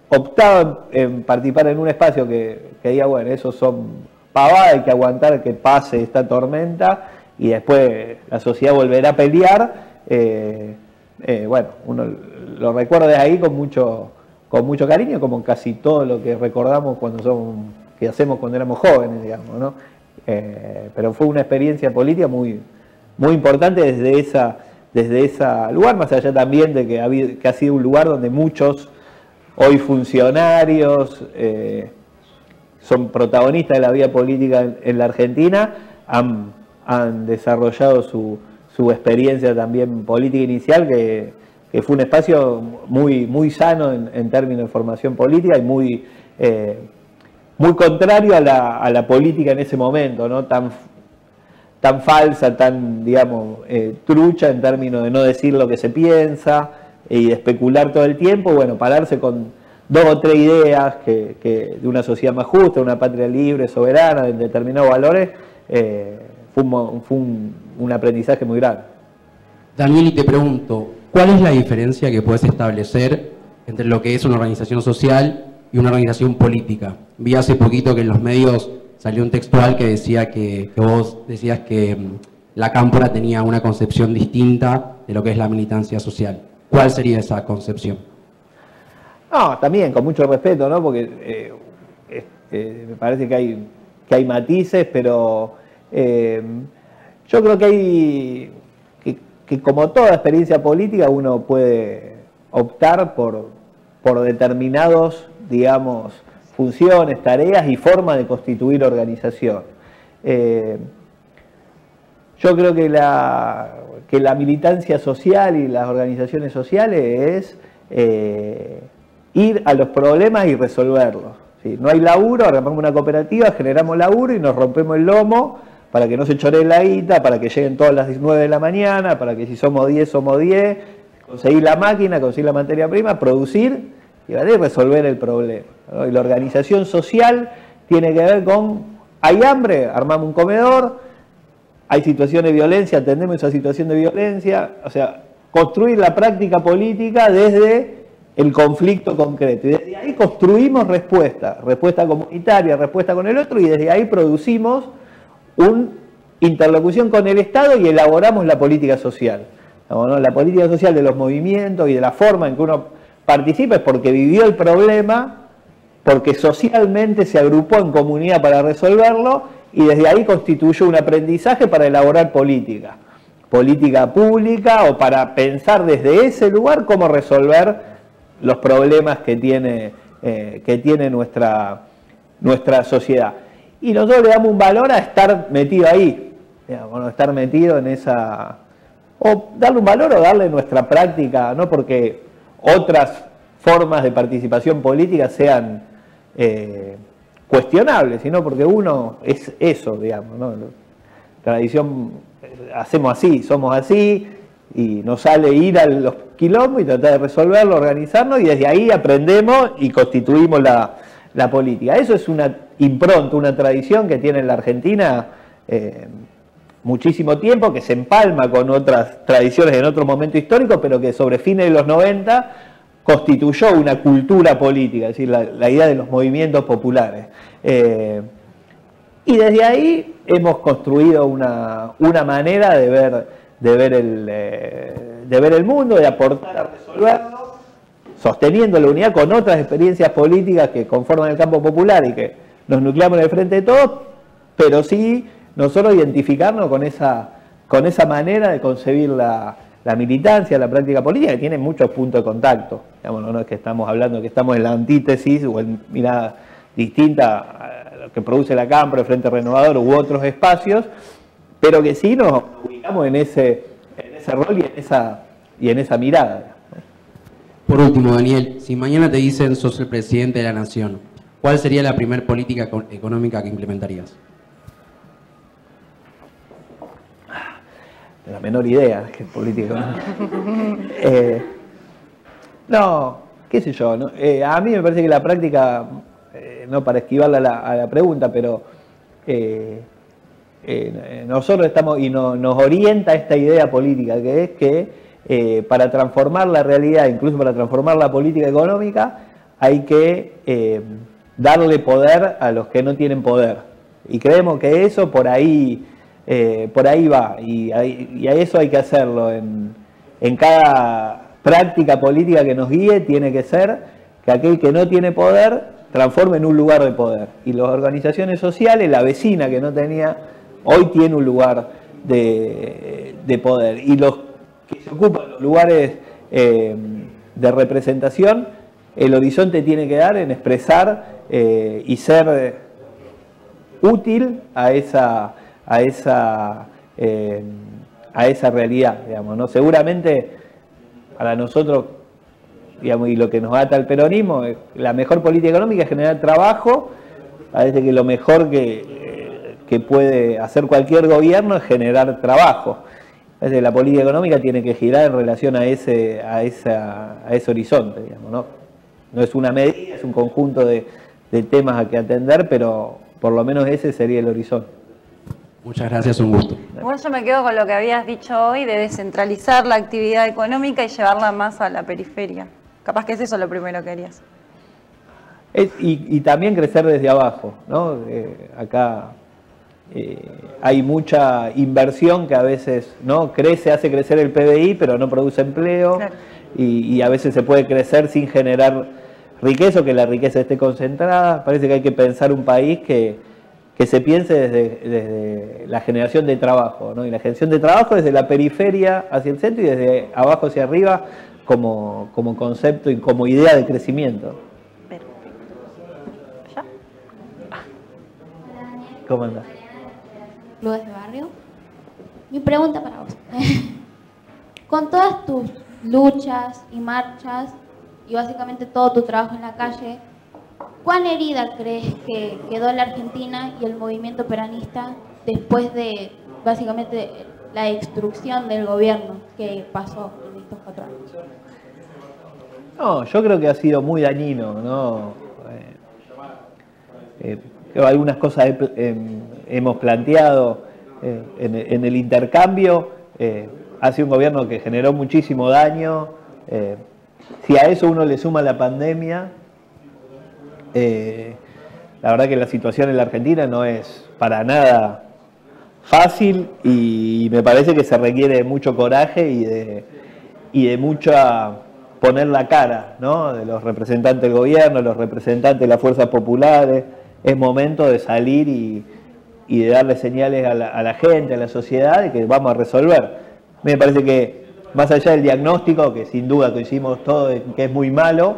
optado en participar en un espacio que diga, bueno, esos son pavadas, hay que aguantar que pase esta tormenta y después la sociedad volverá a pelear, uno lo recuerda de ahí con mucho cariño, como casi todo lo que recordamos que hacemos cuando éramos jóvenes, digamos, ¿no? Pero fue una experiencia política muy, muy importante desde ese lugar, más allá también de que ha sido un lugar donde muchos hoy funcionarios son protagonistas de la vida política en la Argentina, han desarrollado su experiencia también política inicial, que fue un espacio muy, muy sano en términos de formación política y muy contrario a la política en ese momento, ¿no? Tan falsa, tan, digamos, trucha en términos de no decir lo que se piensa y de especular todo el tiempo. Bueno, pararse con 2 o 3 ideas de una sociedad más justa, una patria libre, soberana, de determinados valores, fue un aprendizaje muy grande. Daniel, y te pregunto, ¿cuál es la diferencia que puedes establecer entre lo que es una organización social y una organización política? Vi hace poquito que en los medios salió un textual que decía que vos decías que la Cámpora tenía una concepción distinta de lo que es la militancia social. ¿Cuál sería esa concepción? No, también con mucho respeto, ¿no? Porque me parece que hay matices, pero yo creo que como toda experiencia política uno puede optar por determinados, digamos, funciones, tareas y formas de constituir organización. Yo creo que la militancia social y las organizaciones sociales es ir a los problemas y resolverlos. ¿Sí? No hay laburo, armamos una cooperativa, generamos laburo y nos rompemos el lomo para que no se choree la guita, para que lleguen todas las 9 de la mañana, para que si somos 10, somos 10, conseguir la máquina, conseguir la materia prima, producir y resolver el problema, ¿no? Y la organización social tiene que ver con, hay hambre, armamos un comedor, hay situaciones de violencia, atendemos esa situación de violencia, o sea, construir la práctica política desde el conflicto concreto. Y desde ahí construimos respuesta comunitaria, respuesta con el otro, y desde ahí producimos una interlocución con el Estado y elaboramos la política social. ¿No? La política social de los movimientos y de la forma en que uno participa es porque vivió el problema, porque socialmente se agrupó en comunidad para resolverlo y desde ahí constituyó un aprendizaje para elaborar política pública o para pensar desde ese lugar cómo resolver los problemas que tiene nuestra sociedad. Y nosotros le damos un valor a estar metido ahí, digamos, ¿no? Estar metido en esa... O darle un valor o darle nuestra práctica, no porque otras formas de participación política sean cuestionables, sino porque uno es eso, digamos, ¿no? Tradición, hacemos así, somos así, y nos sale ir a los quilombos y tratar de resolverlo, organizarnos, y desde ahí aprendemos y constituimos la política. Eso es una impronta, una tradición que tiene en la Argentina muchísimo tiempo, que se empalma con otras tradiciones en otro momento histórico, pero que sobre fines de los 90 constituyó una cultura política, es decir, la idea de los movimientos populares. Y desde ahí hemos construido una manera de ver el mundo, de aportar a resolverlo, sosteniendo la unidad con otras experiencias políticas que conforman el campo popular y que nos nucleamos en el frente de todos, pero sí nosotros identificarnos con esa manera de concebir la militancia, la práctica política, que tiene muchos puntos de contacto. Digamos, no es que estamos hablando de que estamos en la antítesis o en mirada distinta a lo que produce la Cámpora, el Frente Renovador u otros espacios, pero que sí nos ubicamos en ese rol y en esa mirada. Por último, Daniel, si mañana te dicen sos el presidente de la Nación, ¿cuál sería la primera política económica que implementarías? La menor idea que es política económica. No, qué sé yo. ¿no? A mí me parece que la práctica, no para esquivarla a la pregunta, pero nosotros estamos, y nos orienta esta idea política, que es que para transformar la realidad, incluso para transformar la política económica, hay que darle poder a los que no tienen poder. Y creemos que eso por ahí va, y a eso hay que hacerlo. En cada práctica política que nos guíe tiene que ser que aquel que no tiene poder transforme en un lugar de poder. Y las organizaciones sociales, la vecina que no tenía, hoy tiene un lugar de poder. Y los que se ocupan de los lugares de representación, el horizonte tiene que dar en expresar y ser útil a esa realidad, digamos, ¿no? Seguramente para nosotros, digamos, y lo que nos ata al peronismo, la mejor política económica es generar trabajo. Parece que lo mejor que puede hacer cualquier gobierno es generar trabajo. Parece que la política económica tiene que girar en relación a ese horizonte, digamos, ¿no? No es una medida, es un conjunto de temas a que atender, pero por lo menos ese sería el horizonte. Muchas gracias, un gusto. Igual yo me quedo con lo que habías dicho hoy de descentralizar la actividad económica y llevarla más a la periferia. Capaz que es eso lo primero que harías. Y también crecer desde abajo, ¿no? Acá hay mucha inversión que a veces no hace crecer el PBI, pero no produce empleo. Claro. Y a veces se puede crecer sin generar riqueza, o que la riqueza esté concentrada. Parece que hay que pensar un país que se piense desde la generación de trabajo, ¿no? Y la generación de trabajo desde la periferia hacia el centro y desde abajo hacia arriba como concepto y como idea de crecimiento. ¿Ya? ¿Cómo andas? Clubes de Barrio. Mi pregunta para vos. Con todas tus luchas y marchas y básicamente todo tu trabajo en la calle, ¿cuán herida crees que quedó la Argentina y el movimiento peronista después de básicamente la destrucción del gobierno que pasó en estos 4 años? No, yo creo que ha sido muy dañino, ¿no? Algunas cosas hemos planteado en el intercambio. Ha sido un gobierno que generó muchísimo daño. Si a eso uno le suma la pandemia, la verdad que la situación en la Argentina no es para nada fácil, y me parece que se requiere de mucho coraje y de mucha poner la cara, ¿no? De los representantes del gobierno, los representantes de las fuerzas populares. Es momento de salir y de darle señales a la gente, a la sociedad, de que vamos a resolver. Me parece que más allá del diagnóstico, que sin duda coincidimos todos en que es muy malo,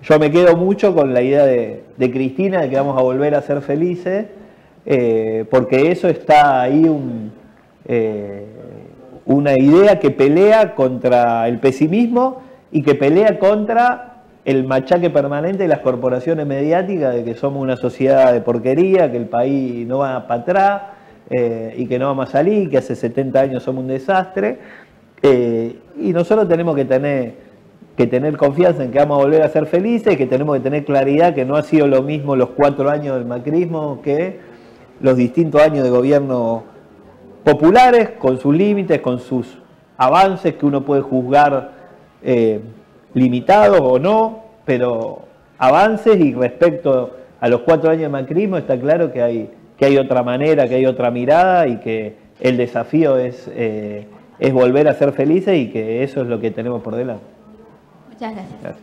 yo me quedo mucho con la idea de Cristina, de que vamos a volver a ser felices, porque eso está ahí una idea que pelea contra el pesimismo y que pelea contra el machaque permanente de las corporaciones mediáticas, de que somos una sociedad de porquería, que el país no va para atrás y que no vamos a salir, que hace 70 años somos un desastre. Y nosotros tenemos que tener confianza en que vamos a volver a ser felices, y que tenemos que tener claridad que no ha sido lo mismo los 4 años del macrismo que los distintos años de gobierno populares, con sus límites, con sus avances que uno puede juzgar limitados o no, pero avances. Y respecto a los 4 años de macrismo está claro que hay otra manera, que hay otra mirada, y que el desafío es volver a ser felices, y que eso es lo que tenemos por delante. Muchas gracias.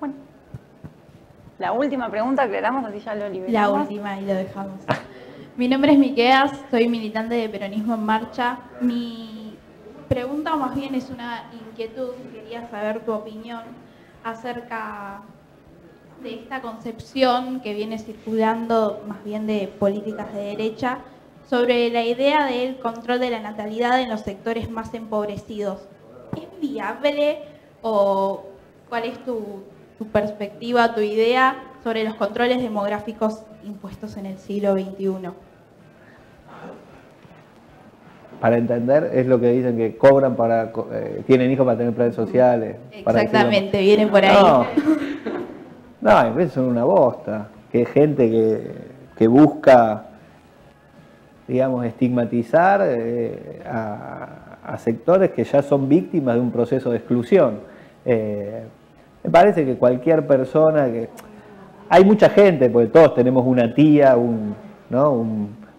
Bueno, la última pregunta aclaramos, así ya lo liberamos. La última y lo dejamos. Mi nombre es Miqueas, soy militante de Peronismo en Marcha. Mi pregunta, o más bien es una inquietud, quería saber tu opinión acerca de esta concepción que viene circulando más bien de políticas de derecha sobre la idea del control de la natalidad en los sectores más empobrecidos. ¿Es viable o cuál es tu perspectiva, tu idea sobre los controles demográficos impuestos en el siglo XXI? Para entender, es lo que dicen que cobran para, tienen hijos para tener planes sociales. Exactamente, vienen por ahí. No, a veces son una bosta. Que hay gente que busca, digamos, estigmatizar a sectores que ya son víctimas de un proceso de exclusión. Me parece que cualquier persona que... Hay mucha gente, porque todos tenemos una tía,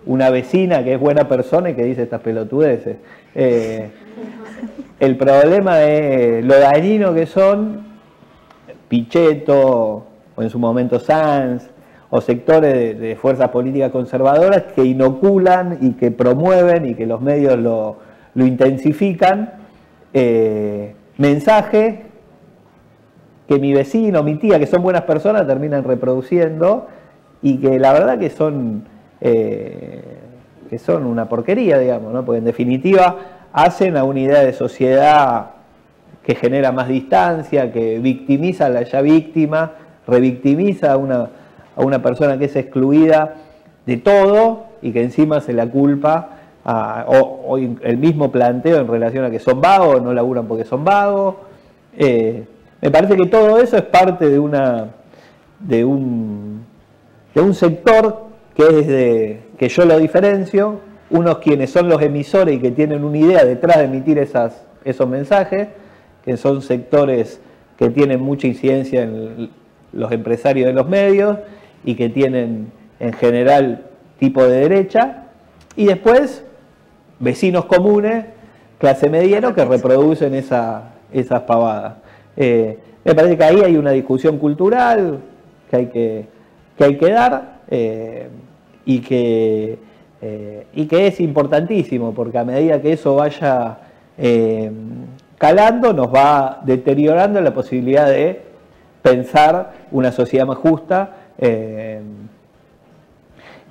una vecina que es buena persona y que dice estas pelotudeces. El problema es lo dañino que son Pichetto, o en su momento Sanz, o sectores de fuerzas políticas conservadoras que inoculan y que promueven y que los medios lo intensifican, mensajes que mi vecino, mi tía, que son buenas personas, terminan reproduciendo y que la verdad que son una porquería, digamos, ¿no? Porque en definitiva hacen a una idea de sociedad que genera más distancia, que victimiza a la ya víctima, revictimiza a una persona que es excluida de todo y que encima se la culpa o el mismo planteo en relación a que son vagos, no laburan porque son vagos. Me parece que todo eso es parte de un sector que yo lo diferencio, unos quienes son los emisores y que tienen una idea detrás de emitir esos mensajes, que son sectores que tienen mucha incidencia en los empresarios de los medios y que tienen en general tipo de derecha, y después vecinos comunes, clase mediana, que reproducen esas pavadas. Me parece que ahí hay una discusión cultural que hay que dar y que es importantísimo, porque a medida que eso vaya calando, nos va deteriorando la posibilidad de pensar una sociedad más justa, y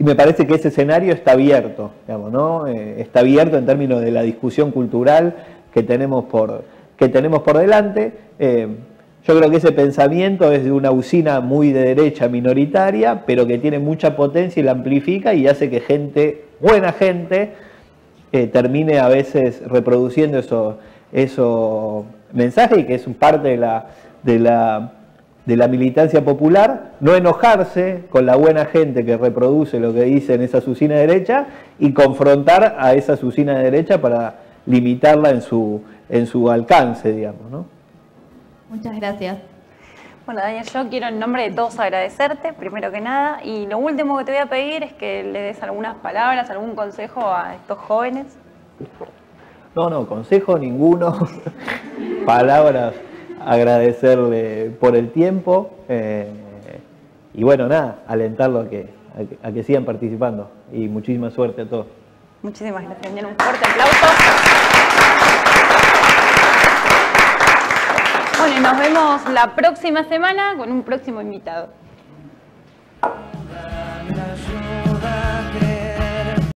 me parece que ese escenario está abierto, digamos, ¿no? Está abierto en términos de la discusión cultural que tenemos por delante. Yo creo que ese pensamiento es de una usina muy de derecha minoritaria, pero que tiene mucha potencia y la amplifica y hace que buena gente, termine a veces reproduciendo esos mensajes, y que es parte de la militancia popular, no enojarse con la buena gente que reproduce lo que dicen esas usinas de derecha y confrontar a esas usinas de derecha para limitarla en su alcance, digamos, ¿no? Muchas gracias. Bueno, Daniel, yo quiero en nombre de todos agradecerte, primero que nada, y lo último que te voy a pedir es que le des algunas palabras, algún consejo a estos jóvenes. No, consejo ninguno. Palabras, agradecerle por el tiempo y bueno, nada, alentarlo a que sigan participando, y muchísima suerte a todos. Muchísimas gracias, Daniel. Un fuerte aplauso. Bueno, y nos vemos la próxima semana con un próximo invitado.